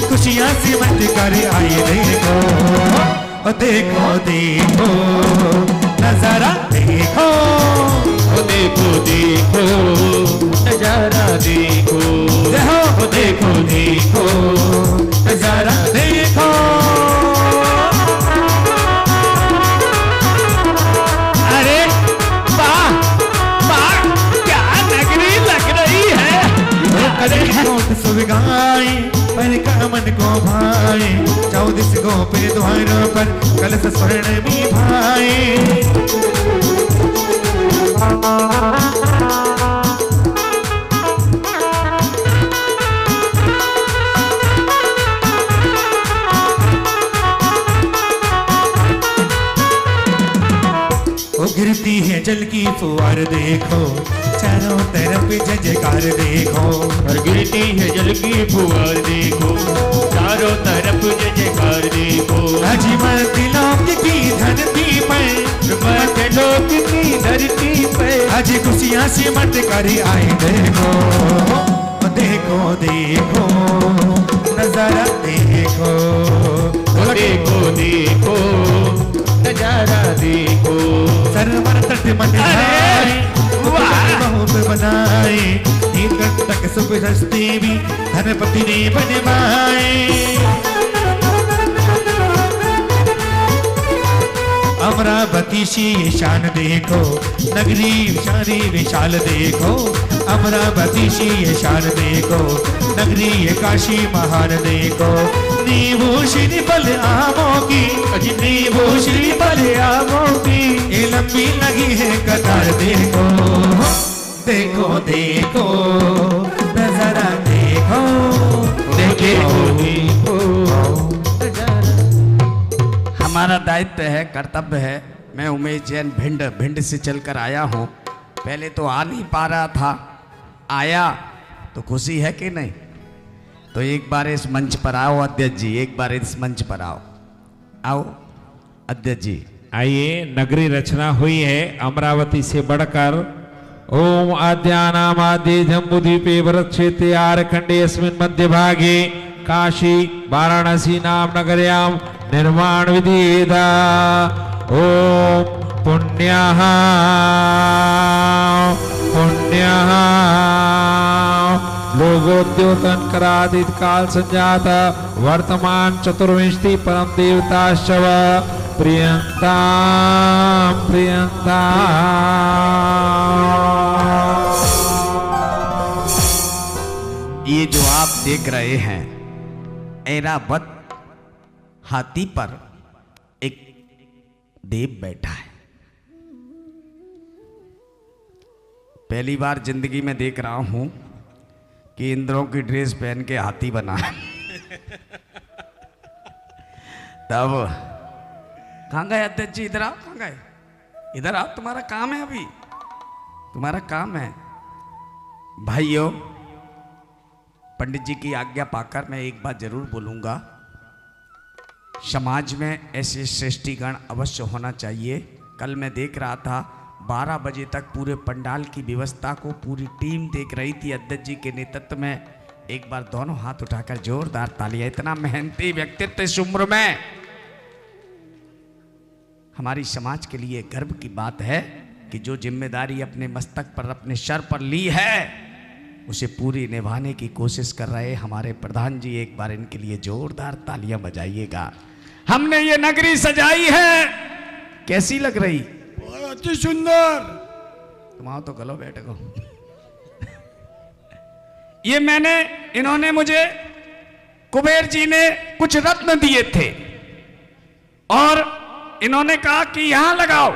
खुशियाँ से मत कर आए देखो। देखो देखो नजारा देखो, देखो देखो नजारा देखो, देखो देखो नजारा देखो। अरे वाह वाह, क्या नगरी लग रही है। सुविधाएं पर का मन को भाए, 14 गो पे द्वारों पर कलश स्वर्ण भी भाए। गिरती है जल की फुहार देखो, चारों तरफ जय जयकार देखो। और गिरती है जल की फुहार देखो, चारों तरफ जय जयकार देखो। अजीमत लोक की धरती पर, लोक की धरती पर आज खुशियाँ से मत कर आए देखो। देखो देखो नजारा देखो, देखो देखो नजारा देखो। सरवर तट मन बहुत बनाए, नीलकंठक सुख रस्ते भी धनपति ने बनवाए। अमरावती सी शान देखो, नगरी शानी विशाल देखो। अमरावती सी शान देखो, नगरी काशी महान देखो। नींबू श्रीफल आमों की, नींबू श्रीफल आमों की ये लंबी लगी है कतार देखो। देखो देखो नजारा देखो, देखो देखो। हमारा दायित्व है, कर्तव्य है। मैं उमेश जैन भिंड से चलकर आया हूँ। पहले तो आ नहीं पा रहा था, आया तो खुशी है कि नहीं? तो एक बार इस मंच पर आओ अध्यक्ष जी, एक बार इस मंच पर आओ। आओ अध्यक्ष जी। आइए, नगरी रचना हुई है अमरावती से बढ़कर। ओम आद्यानाम आद्ये जम्बूद्वीपे भरत क्षेत्रे आरखंडे अस्मिन् मध्य भागे काशी वाराणसी नाम नगर्यां निर्माण विधिदा। ओम पुण्यः पुण्यः लोगोद्योतन करादित काल संजात वर्तमान चतुर्विंशति परम देवताश्चव प्रियंता प्रियंता। ये जो आप देख रहे हैं, ऐरावत हाथी पर एक देव बैठा है। पहली बार जिंदगी में देख रहा हूं कि इंद्रों की ड्रेस पहन के हाथी बना है। तब कहाँ गए अध्यक्ष जी? इधर आओ। कहाँ गए? इधर आओ, तुम्हारा काम है, अभी तुम्हारा काम है। भाइयों, पंडित जी की आज्ञा पाकर मैं एक बात जरूर बोलूंगा, समाज में ऐसे श्रेष्ठीगण अवश्य होना चाहिए। कल मैं देख रहा था 12 बजे तक पूरे पंडाल की व्यवस्था को पूरी टीम देख रही थी अध्यक्ष जी के नेतृत्व में। एक बार दोनों हाथ उठाकर जोरदार तालियां। इतना मेहनती व्यक्तित्व इस उम्र में, हमारी समाज के लिए गर्व की बात है कि जो जिम्मेदारी अपने मस्तक पर, अपने सर पर ली है, उसे पूरी निभाने की कोशिश कर रहे हमारे प्रधान जी। एक बार इनके लिए जोरदार तालियां बजाइएगा। हमने ये नगरी सजाई है, कैसी लग रही? अति सुंदर। तुम आओ तो गलो बैठे को। ये इन्होंने मुझे, कुबेर जी ने कुछ रत्न दिए थे और इन्होंने कहा कि यहां लगाओ।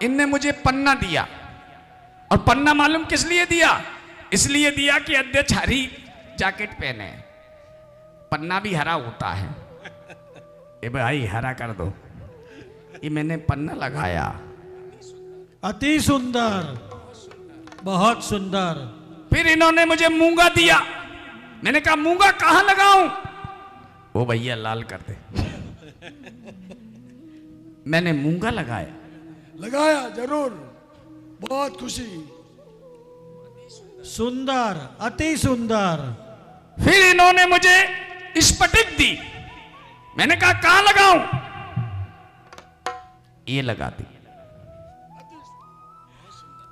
इनने मुझे पन्ना दिया, और पन्ना मालूम किस लिए दिया? इसलिए दिया कि अध्यक्ष हरी जैकेट पहने। पन्ना भी हरा होता है। ये भाई हरा कर दो। ये मैंने पन्ना लगाया। अति सुंदर, बहुत सुंदर। फिर इन्होंने मुझे मूंगा दिया। मैंने कहा मूंगा कहां लगाऊं? वो भैया लाल कर दे। मैंने मूंगा लगाया जरूर, बहुत खुशी। सुंदर, अति सुंदर। फिर इन्होंने मुझे स्फटिक दी। मैंने कहा कहां लगाऊं? ये लगा दी।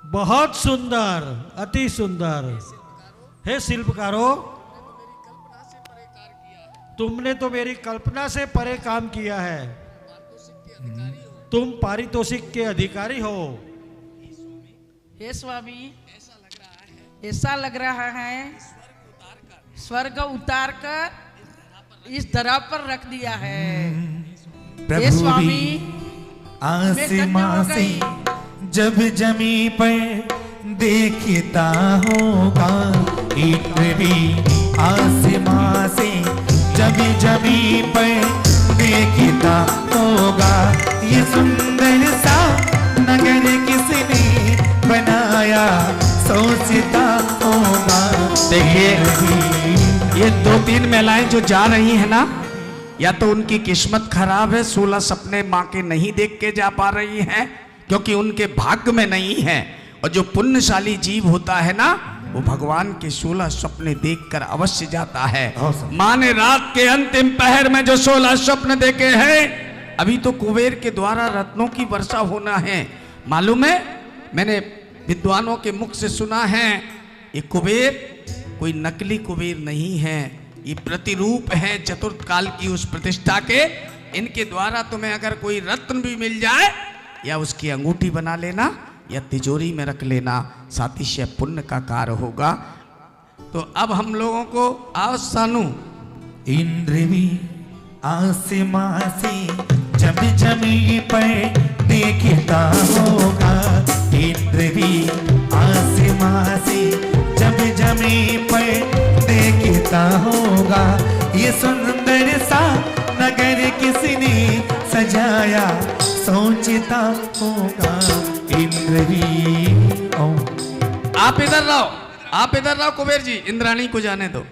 बहुत सुंदर, अति सुंदर। हे शिल्पकारों, तुमने तो मेरी कल्पना से परे काम किया है। तुम पारितोषिक के अधिकारी हो। हे स्वामी, ऐसा लग रहा है स्वर्ग उतार कर इस धरा पर रख दिया है। हे स्वामी, आसमां से जब जमी पर देखता होगा, इंद्र भी आसमां से जब जमी पर देखता होगा। ये सुंदर सा नगर किसने बनाया, सोचता होगा। देखिए, ये 2-3 महिलाएं जो जा रही हैं ना, या तो उनकी किस्मत खराब है, 16 सपने माँ के नहीं देख के जा पा रही हैं, क्योंकि उनके भाग्य में नहीं है। और जो पुण्यशाली जीव होता है ना, वो भगवान के 16 सपने देखकर अवश्य जाता है। माँ ने रात के अंतिम पहर में जो 16 स्वप्न देखे हैं, अभी तो कुबेर के द्वारा रत्नों की वर्षा होना है। मालूम है, मैंने विद्वानों के मुख से सुना है, ये कुबेर कोई नकली कुबेर नहीं है, ये प्रतिरूप है चतुर्थ काल की उस प्रतिष्ठा के। इनके द्वारा तुम्हें अगर कोई रत्न भी मिल जाए, या उसकी अंगूठी बना लेना या तिजोरी में रख लेना, सातिशय पुण्य का कार्य होगा। तो अब हम लोगों को आओ सानू। इंद्र भी आसमां से जब जमी पर देखता होगा, इंद्र भी आसमां से जब जमी पर देखता होगा। ये सुंदर सा नगर किसने सजाया, सोचता होगा। इंद्र भी आप इधर रहो, आप इधर रहो कुबेर जी, इंद्राणी को जाने दो।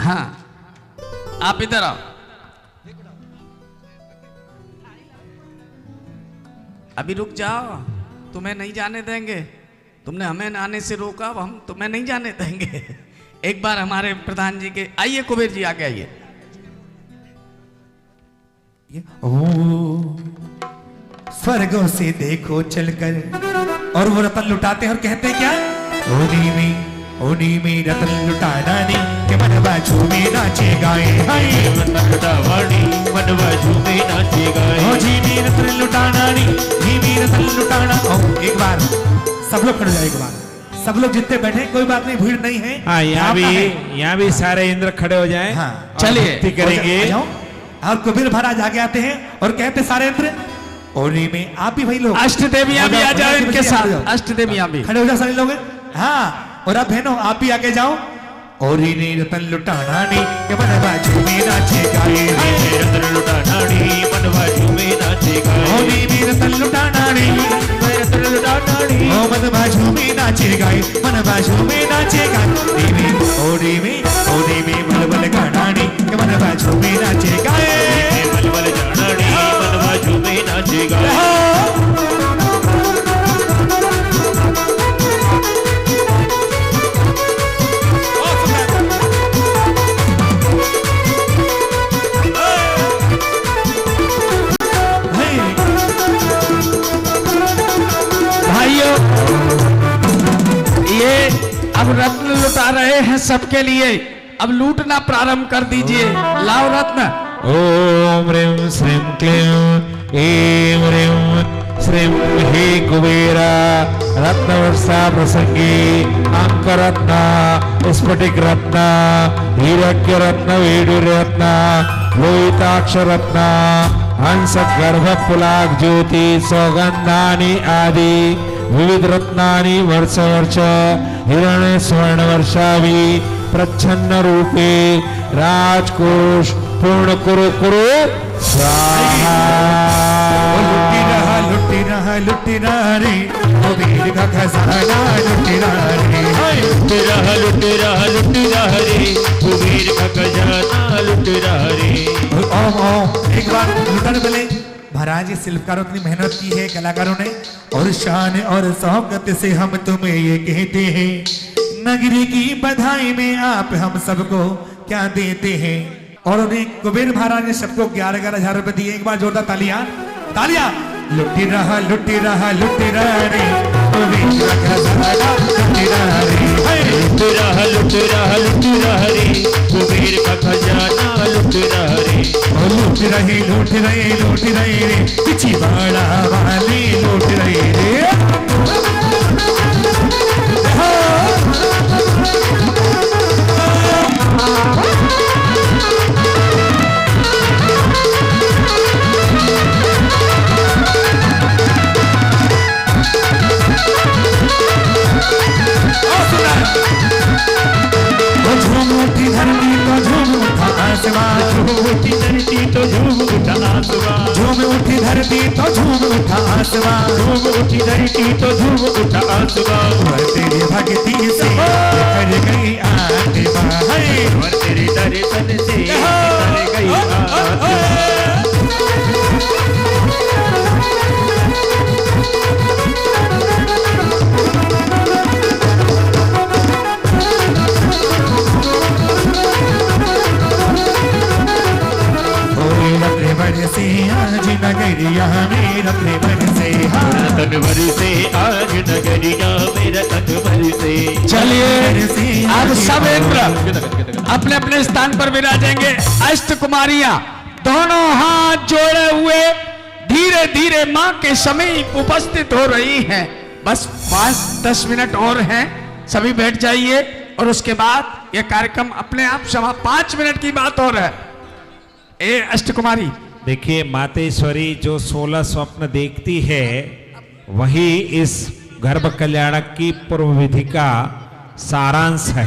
हाँ, आप इधर आओ। अभी रुक जाओ, तुम्हें नहीं जाने देंगे। तुमने हमें आने से रोका, अब हम तुम्हें नहीं जाने देंगे। एक बार हमारे प्रधान जी के, आइए कुबेर जी आगे आइए। स्वर्गों से देखो चलकर, और वो रतन लुटाते हैं और कहते क्या, ओनी में रतन लुटाना नहीं के मनवा झूमे नाचे गाए, मनवा झूमे नाचे गाए। ओ जी में रतन लुटाना नहीं, जी में रतन लुटाना। एक बार सब लोग खड़े हो जाए, एक बार सब लोग जितने बैठे, कोई बात नहीं, भीड़ नहीं है। हाँ, यहाँ भी सारे इंद्र खड़े हो जाएं। हाँ, चलिए करेंगे। और कुबेर महाराज आगे आते हैं और कहते सारे इंद्र, ओनी में आप भी भाई लोग, अष्ट देवियां भी आ जाओ इनके साथ, अष्ट देवियां भी खड़े हो जाओ सारे लोग। हाँ, और आप बहनों आप भी आगे जाओ। और ने रतन लुटाना नहीं के मनवा झूमे नाचे गाए, रतन लुटाना नहीं मनवा झूमे नाचे गाए। ओनी में रतन लुटाना नहीं, रतन लुटाना नहीं, ओ मनवा झूमे नाचे गाए, मनवा झूमे नाचे गाए। ओनी में बलबल गाना नहीं के मनवा झूमे नाचे गाए, बलबल जाना नहीं मनवा झूमे नाचे गाए। ये अब रत्न लुटा रहे हैं सबके लिए, अब लूटना प्रारंभ कर दीजिए। लाओ रत्न। ओम ह्रीं श्रीं क्लीं ऐं ह्रीं श्रीं हे कुबेरा रत्नवर्षा प्रसंगी अंक रत्न स्फटिक रत्न हिरण्य रत्न वेडूर रत्न लोहिताक्ष रत्न हंस गर्भ पुलाक ज्योति सौगंधानि आदि विविध रत्नानि वर्ष वर्ष हिरण्य स्वर्ण वर्षावि प्रच्छन्न रूपे राजकोष पूर्ण कुरु कुरु स्वाहा। लुटी रहा रे कुबेर का खजाना, लुटी रहा रे लुटी रहा रे कुबेर का खजाना, लुटी रहा रे। ओम एक बार लुटन बोले महाराज, शिल्पकारों ने मेहनत की है कलाकारों ने, और शान और शौकत से हम तुम्हें ये कहते हैं, नगरी की बधाई में आप हम सबको क्या देते हैं। और उन्हें कुबेर महाराज ने सबको 11,000 रुपए दिए। एक बार जोरदार तालियां तालियां। लुटी रहा रे कुबेर का खजाना, लुटी रहा रे लुटी रहा रे कुबेर का खजाना, लुटी रहा रे। लूट रहे रे पिछी बाड़ा वाले लूट रहे रे। झूम उठी धरती तो झूम उठा आसमान, झूम उठी धरती तो झूम उठा आसमान, झूम उठी धरती तो झूम उठा आसमान, झूम उठी धरती तो झूम उठा आसमान। और तेरी भक्ति से कर गई आत्मा, और तेरे दर्शन से कर गई आत्मा। से आज नगरिया मेरा रतन से आज नगरिया मेरा रतन से। चलिए अब सब इंद्र अपने अपने स्थान पर विराजेंगे। अष्ट कुमारियां दोनों हाथ जोड़े हुए धीरे धीरे मां के समीप उपस्थित हो रही हैं। बस 5-10 मिनट और हैं, सभी बैठ जाइए और उसके बाद यह कार्यक्रम अपने आप समाप्त। 5 मिनट की बात और है। ए अष्ट कुमारी, देखिए मातेश्वरी जो 16 स्वप्न देखती है वही इस गर्भ कल्याणक की पूर्व विधि का सारांश है,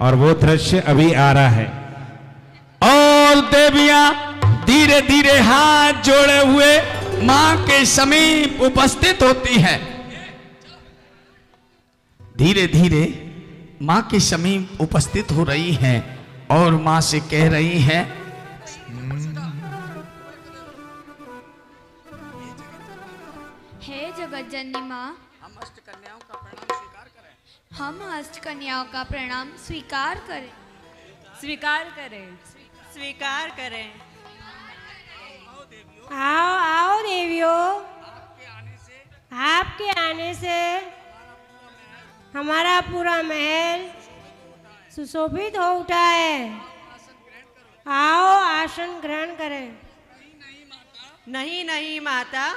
और वो दृश्य अभी आ रहा है। और देवियां धीरे धीरे हाथ जोड़े हुए मां के समीप उपस्थित होती हैं। धीरे धीरे मां के समीप उपस्थित हो रही हैं और मां से कह रही हैं, हे जगत जननी माँ, हम अष्ट कन्याओं का प्रणाम स्वीकार करें। हम अष्ट कन्याओं का प्रणाम स्वीकार करें। स्वीकार करें, स्वीकार करें। आओ आओ देवियों, आपके आने से हमारा पूरा महल सुशोभित हो उठा है। आओ आसन ग्रहण करें। नहीं नहीं माता,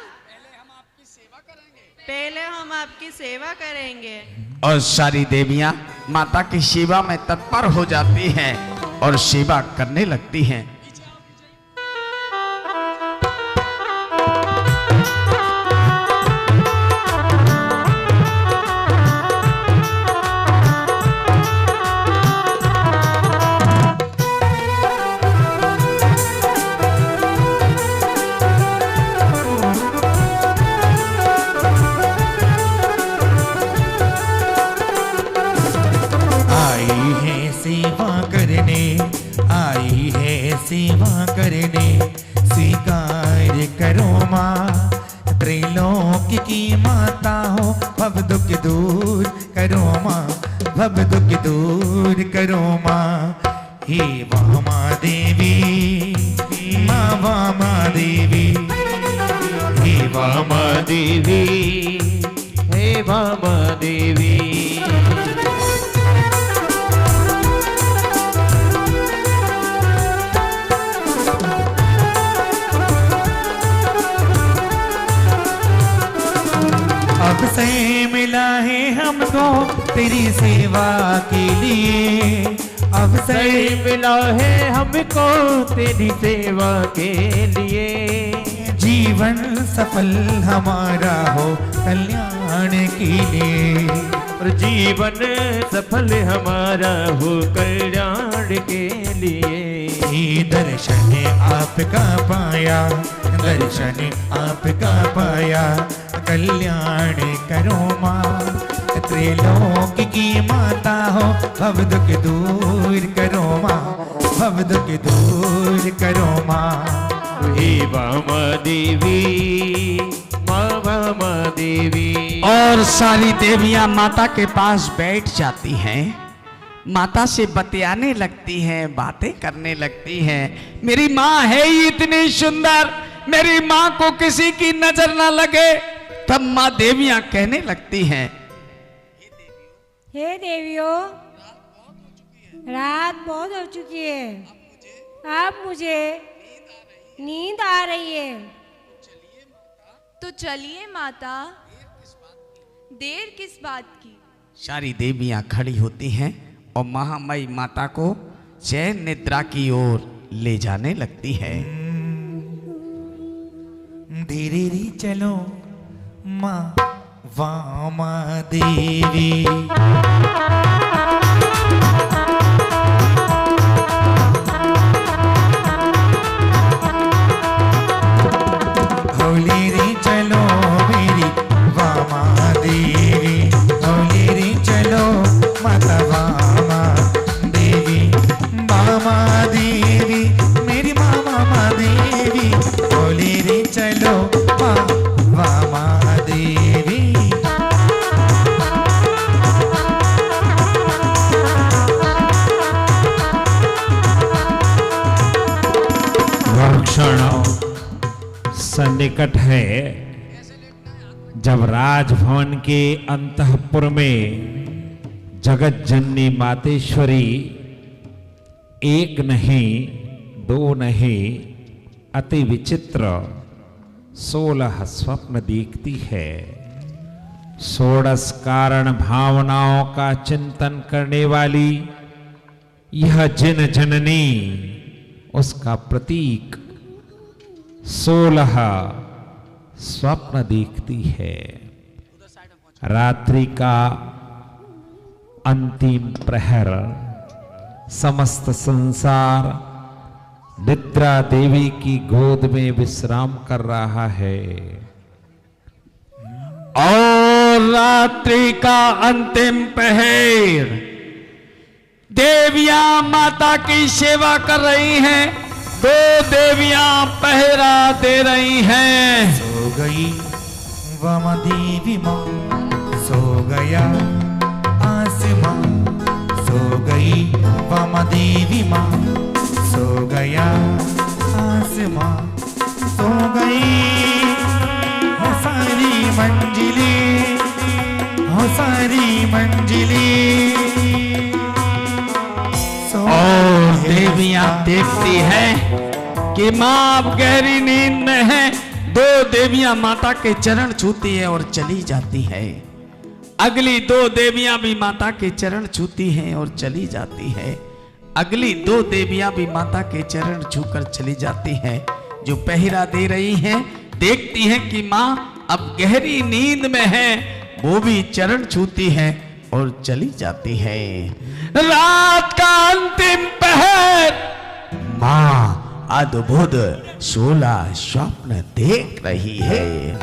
पहले हम आपकी सेवा करेंगे। और सारी देवियां माता की सेवा में तत्पर हो जाती हैं और सेवा करने लगती हैं। सेवा करने स्वीकार करो माँ, त्रिलोक की माता हो, भव दुख दूर करो माँ, भव दुख दूर करो माँ। हे वामा देवी, माँ वामा देवी, हे वामा देवी, हे वामा देवी। अब से मिला है हमको तेरी सेवा के लिए, अब से मिला है हमको तेरी सेवा के लिए। जीवन सफल हमारा हो कल्याण के लिए, और जीवन सफल हमारा हो कल्याण के लिए। दर्शन आपका पाया, दर्शन आपका पाया, कल्याण करो माँ, त्रिलोक की माता हो, भव दुख दूर करो माँ, भव दुख दूर करो माँ। हे वामा देवी, माँ वामा देवी। और सारी देवियां माता के पास बैठ जाती हैं, माता से बतियाने लगती हैं, बातें करने लगती हैं। मेरी माँ है ही इतनी सुंदर, मेरी माँ को किसी की नजर ना लगे। तब माँ देवियां कहने लगती हैं, हे देवियों, रात बहुत हो चुकी है, अब मुझे नींद आ रही है। तो चलिए माता, देर किस बात की। सारी देवियां खड़ी होती हैं और महामाई माता को चैन निद्रा की ओर ले जाने लगती है। धीरे धीरे चलो माँ वामा देवी, होली रे चलो मेरी वामा देवी, होली रे चलो माता वामा देवी, वामा देवी मेरी माँ वामा देवी, होली रे चलो माँ वामा देवी। वह क्षण सन्निकट है जब राजभवन के अंतःपुर में जगत जननी मातेश्वरी एक नहीं, दो नहीं, अति विचित्र 16 स्वप्न देखती है। 16 कारण भावनाओं का चिंतन करने वाली यह जिन जननी उसका प्रतीक 16 स्वप्न देखती है। रात्रि का अंतिम प्रहर, समस्त संसार निद्रा देवी की गोद में विश्राम कर रहा है। और रात्रि का अंतिम पहर, देवियां माता की सेवा कर रही हैं, 2 देवियां पहरा दे रही हैं। सो गई वामा देवी माँ सो गया आसमां, सो गई वामा देवी माँ, सो गया आसमां, सो गई हो सारी मंजिलें, हो सारी मंजिलें। और देवियां देखती है कि माँ अब गहरी नींद में है। दो देवियां माता के चरण छूती है और चली जाती है। अगली दो देवियां भी माता के चरण छूती हैं और चली जाती है। अगली दो देवियां भी माता के चरण छूकर चली जाती हैं। जो पहरा दे रही हैं देखती हैं कि माँ अब गहरी नींद में है, वो भी चरण छूती है और चली जाती है। रात का अंतिम पहर, माँ अद्भुत 16 स्वप्न देख रही है।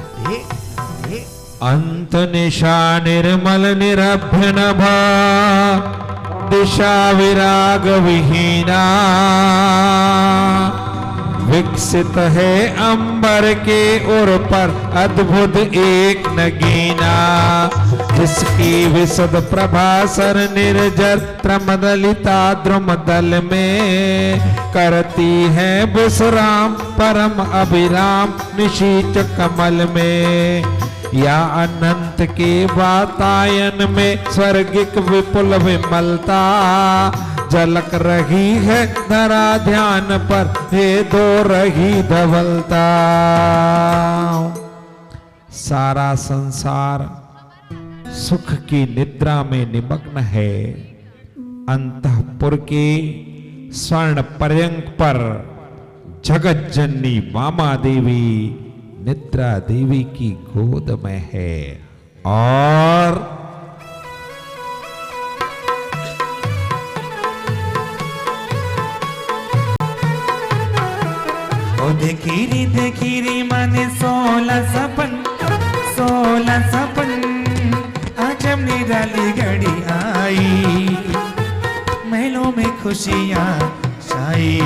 अंत निशा निर्मल निरभ्य नभा, दिशा विराग विहीना, विकसित है अंबर के उर पर अद्भुत एक नगीना, जिसकी विशद प्रभा सर निर्जर त्रमदलिता द्रुमदल में करती है विश्राम परम अभिराम निशीच कमल में। या अनंत के वातायन में स्वर्गिक विपुल विमलता झलक रही है धरा ध्यान पर, हे दो रही धवलता। सारा संसार सुख की निद्रा में निमग्न है। अंतःपुर के स्वर्ण पर्यंक पर जगत जननी वामा देवी निद्रा देवी की गोद में है। और ओ देखी री माने 16 सपन, 16 सपन, आज हम निराली घड़ी आई, महलों में खुशियां छाई।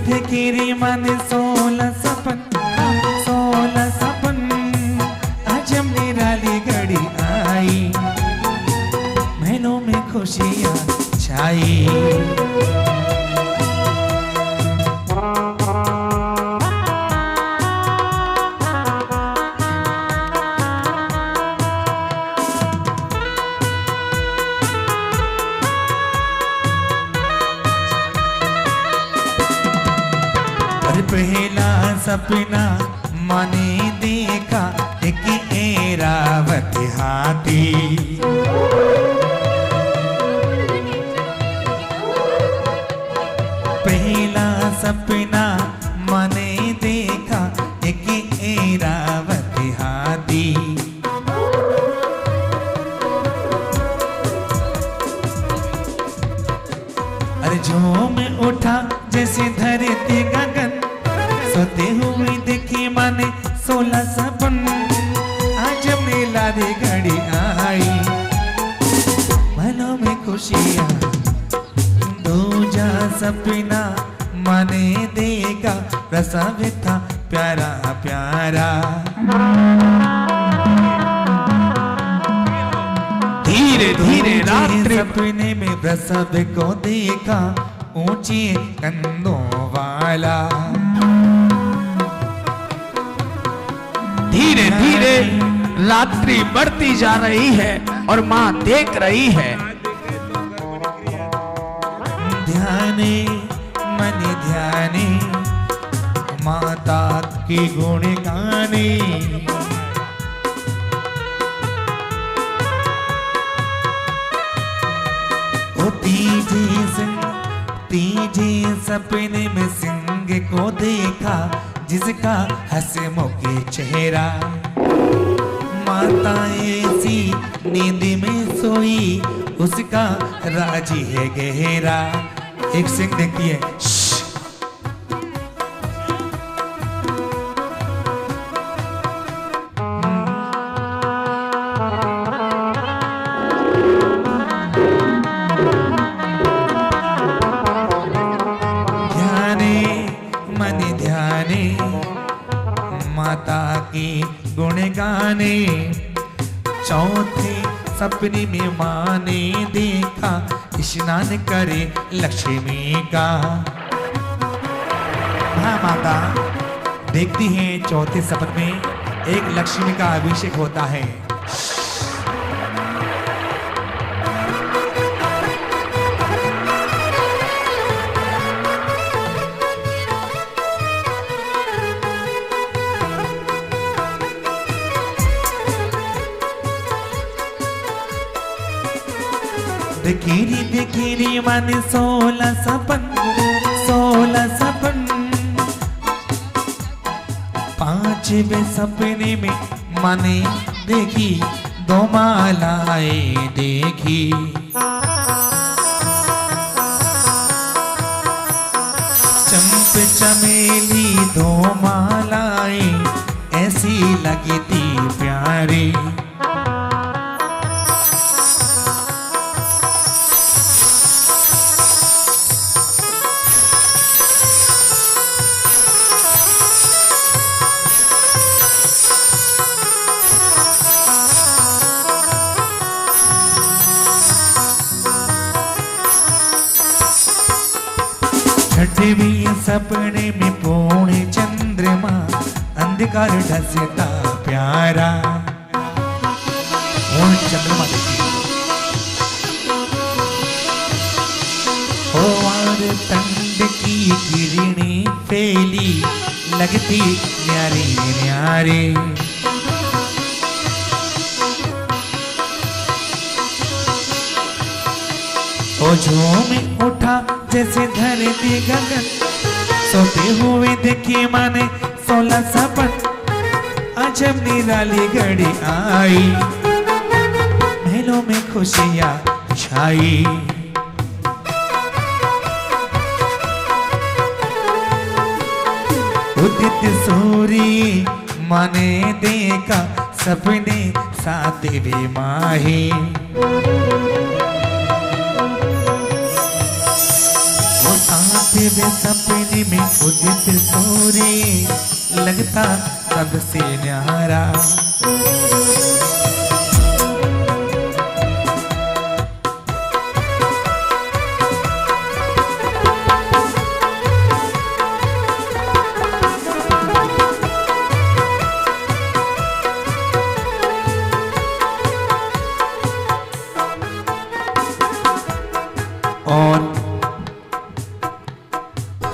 देखी माने 16 सपन, 16 सपन, आज हम निराली घड़ी आई, महलों में खुशियां छाई। पहला सपना माने देखा एक ऐरावत हाथी, पहला सपना माने देखा एक ऐरावत हाथी। अरे झूम उठा जैसे धरती गगन, सोते हुए देखी माने 16 सपन, आज मेरी घड़ी आई, मनों में खुशियां। दूजा सपना माने देखा प्रसव था प्यारा प्यारा, धीरे धीरे रात्रि सपने में प्रसव को देखा ऊंचे कंधों वाला। धीरे धीरे रात्रि बढ़ती जा रही है और माँ देख रही है। ध्याने मन ध्याने माता की गुण गाने, ओ तीजे सपने में सिंह को देखा, जिसका हंसमुख चेहरा। माता ऐसी नींद में सोई, उसका राज है गहरा। एक सिंह देखिए, ध्याने, माता की गुण गाने। चौथे सपने में माँ ने देखा स्नान करे लक्ष्मी का। हाँ माता देखती हैं चौथे सपन में एक लक्ष्मी का अभिषेक होता है। देखिरी मन 16 सपन, 16 सपन। पांचवें सपने में माने देखी 2 मालाएं देखी। चंप चमेली 2 मालाएं ऐसी लगी थी प्यारी। छठवीं सपने में पूर्ण चंद्रमा अंधकार ढसता प्यारा। और चंद्रमा देखिए और तंड की किरणें फैली लगती न्यारी न्यारी। ओ झूम उठा जैसे धरती गगन, सोते हुए देखी माने 16 सपन। अजब निराली घड़ी आई, महलों में खुशियां छाई। उदित सूरी माने देखा सपने 7वें माही। वे सपने में उदित सूर्य लगता सबसे न्यारा। और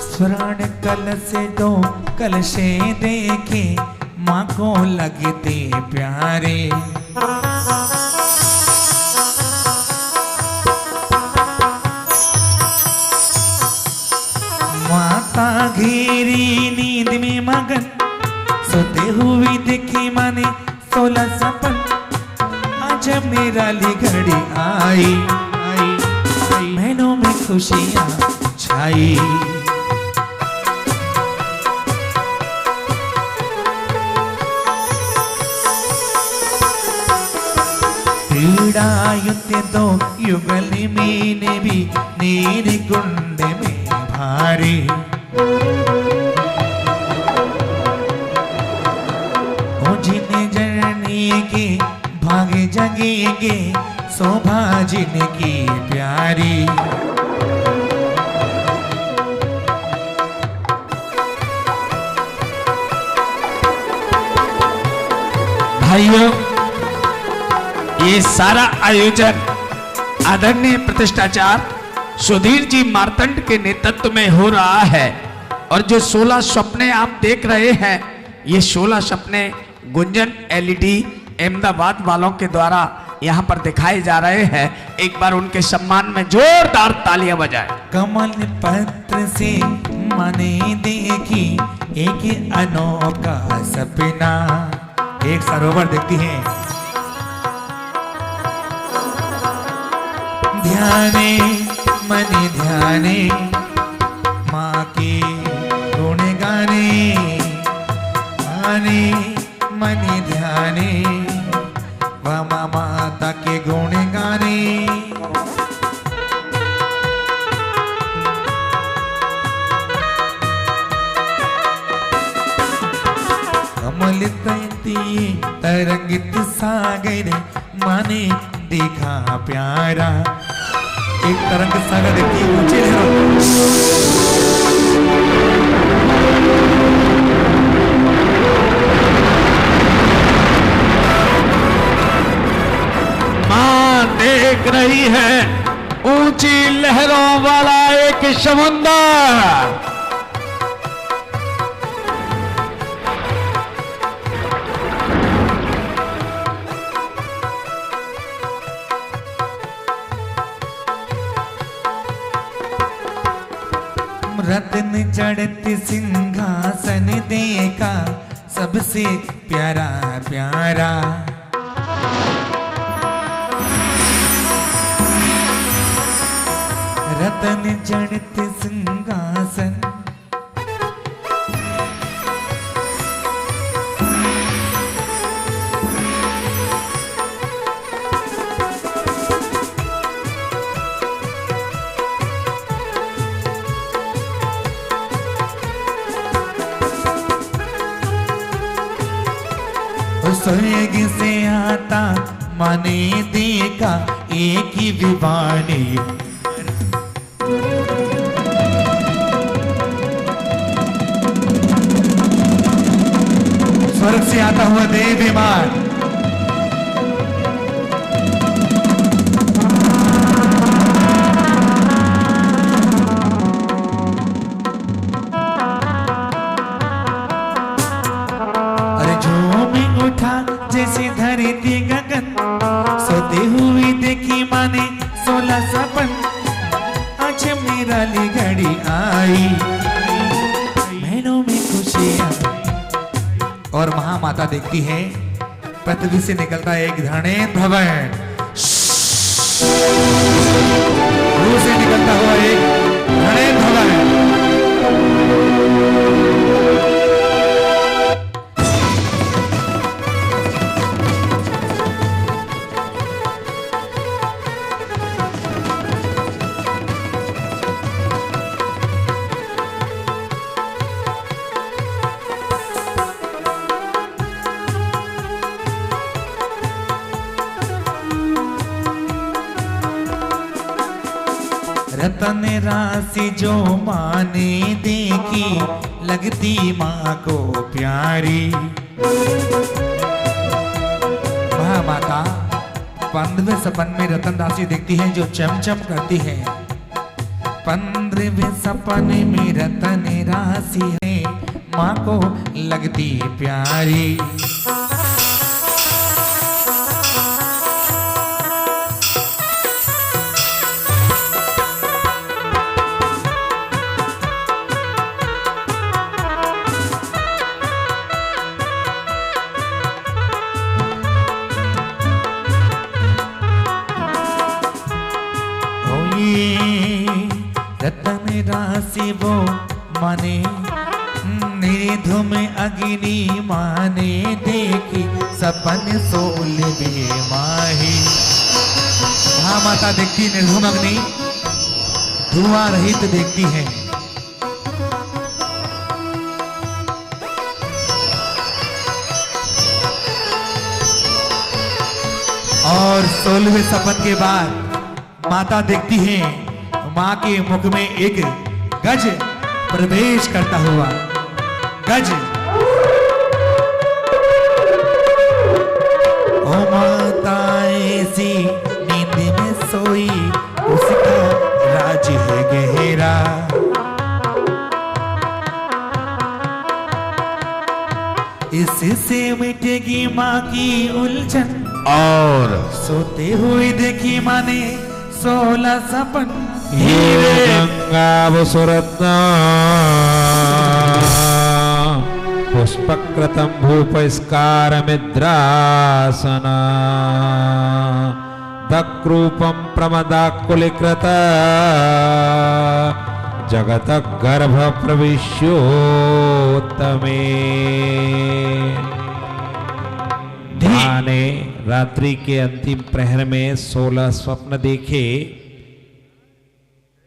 स्वर्ण कलश 2 कलशे देखे माँ को लगते प्यारे। माता घेरी नींद में मगन, सोते हुए देखी माने 16 सपन। अजब निराली घड़ी आई, महलों में खुशियां छाई। पीड़ायुते 2 युगल में भी नीर कुंड में भारी। ओ जिन जननी के भागे जगेंगे शोभा जिनकी प्यारी। भाइयों ये सारा आयोजन आदरणीय प्रतिष्ठाचार्य सुधीर जी मार्तंड के नेतृत्व में हो रहा है। और जो 16 सपने आप देख रहे हैं ये 16 सपने गुंजन LED अहमदाबाद वालों के द्वारा यहाँ पर दिखाए जा रहे हैं। एक बार उनके सम्मान में जोरदार तालियां बजाएं। कमल पत्र से माने देखी एक अनोखा सपना। एक सरोवर देखती हैं, ध्याने मने ध्याने माँ के गुण गाने। माने मने ध्याने वमा माता के गुण गाने। अमृत तरंगित सागर माने देखा प्यारा। एक तरंग सागर देखती है ऊंचे मां देख रही है ऊंची लहरों वाला एक समुंदर। रत्न जड़त सिंहासन देखा सबसे प्यारा प्यारा। रत्न जड़त सिंहासन स्वर्ग से आता माने देखा एक ही विवानी। स्वर्ग से आता हुआ देव विमान जैसे धरती गगन सोते हुए देखी माने 16 सपन। आज मेरा ली घड़ी आई महीनों में खुशियां। और महामाता देखती है पृथ्वी से निकलता एक धनेन्द्र भवन। रूस से निकलता हुआ एक धनेन्द्र भवन। रतन राशि जो माने देखी लगती माँ को प्यारी। महामाता 15वें सपन में रतन राशि देखती है जो चमचम करती है। 15वें सपन में रतन राशि है माँ को लगती प्यारी। रतन राशि वो माने निधु में अग्नि माने देखी सपन 16वें माही। महामाता देखती निर्धूम अग्नि धुआं रहित देखती है। और 16वें सपन के बाद माता देखती है माँ के मुख में एक गज प्रवेश करता हुआ। गज ओ माता ऐसी नींद में सोई उसका राज है गहरा। इससे मिटेगी माँ की उलझन। और सोते हुए देखी माँ ने 16 सपन। हीरे गंगा वसुरत्न पुष्पकृतं भूपस्कारमिद्रासन दक्रूपं प्रमदाकुलीकृत जगत गर्भ प्रविश्योत्तमे। माँ ने रात्रि के अंतिम प्रहर में 16 स्वप्न देखे।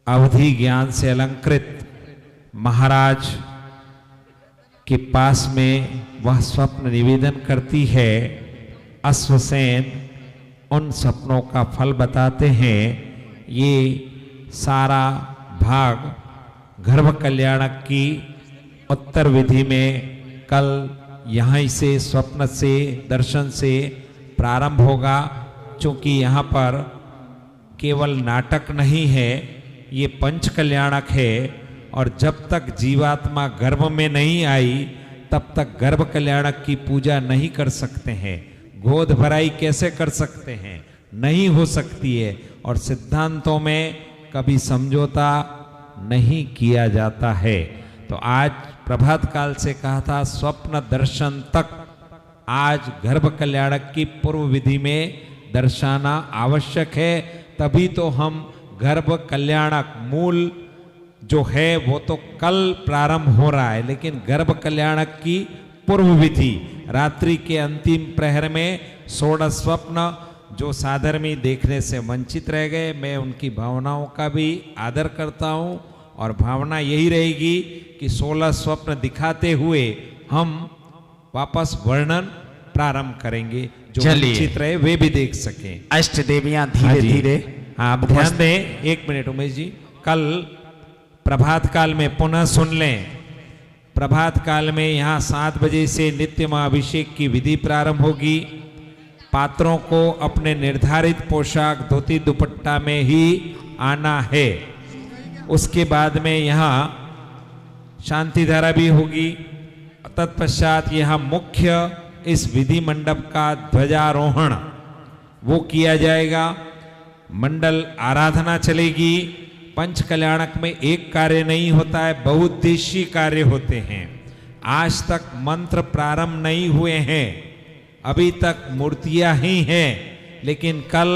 अवधि ज्ञान से अलंकृत महाराज के पास में वह स्वप्न निवेदन करती है। अश्वसेन उन सपनों का फल बताते हैं। ये सारा भाग गर्भ कल्याणक की उत्तर विधि में कल यहाँ से स्वप्न से दर्शन से प्रारंभ होगा। क्योंकि यहाँ पर केवल नाटक नहीं है, ये पंच कल्याणक है। और जब तक जीवात्मा गर्भ में नहीं आई तब तक गर्भ कल्याणक की पूजा नहीं कर सकते हैं। गोद भराई कैसे कर सकते हैं? नहीं हो सकती है। और सिद्धांतों में कभी समझौता नहीं किया जाता है। तो आज प्रभात काल से कहा था स्वप्न दर्शन तक आज गर्भ कल्याणक की पूर्व विधि में दर्शाना आवश्यक है। तभी तो हम गर्भ कल्याणक मूल जो है वो तो कल प्रारंभ हो रहा है, लेकिन गर्भ कल्याणक की पूर्व विधि रात्रि के अंतिम प्रहर में 16 स्वप्न जो साधर्मी देखने से वंचित रह गए, मैं उनकी भावनाओं का भी आदर करता हूं। और भावना यही रहेगी कि 16 स्वप्न दिखाते हुए हम वापस वर्णन प्रारंभ करेंगे, जो वंचित रहे वे भी देख सकें। अष्ट देवियां धीरे धीरे आप ध्यान दें। 1 मिनट उमेश जी, कल प्रभात काल में पुनः सुन लें। प्रभात काल में यहाँ 7 बजे से नित्य महाअभिषेक की विधि प्रारंभ होगी। पात्रों को अपने निर्धारित पोशाक धोती दुपट्टा में ही आना है। उसके बाद में यहाँ शांति धारा भी होगी। तत्पश्चात यहाँ मुख्य इस विधि मंडप का ध्वजारोहण वो किया जाएगा। मंडल आराधना चलेगी। पंच कल्याणक में एक कार्य नहीं होता है, बहुउद्देशीय कार्य होते हैं। आज तक मंत्र प्रारंभ नहीं हुए हैं, अभी तक मूर्तियां ही हैं, लेकिन कल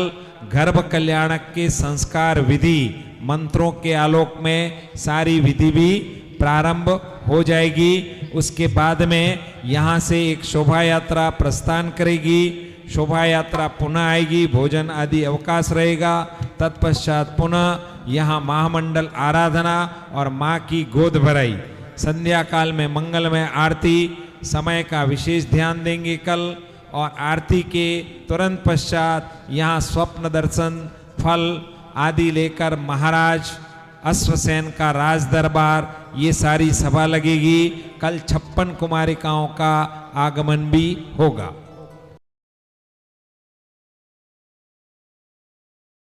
गर्भ कल्याणक के संस्कार विधि मंत्रों के आलोक में सारी विधि भी प्रारंभ हो जाएगी। उसके बाद में यहाँ से एक शोभा यात्रा प्रस्थान करेगी। शोभा यात्रा पुनः आएगी, भोजन आदि अवकाश रहेगा। तत्पश्चात पुनः यहाँ महामंडल आराधना और माँ की गोद भराई। संध्या काल में मंगलमय आरती, समय का विशेष ध्यान देंगे कल। और आरती के तुरंत पश्चात यहाँ स्वप्न दर्शन फल आदि लेकर महाराज अश्वसेन का राज दरबार ये सारी सभा लगेगी। कल 56 कुमारिकाओं का आगमन भी होगा।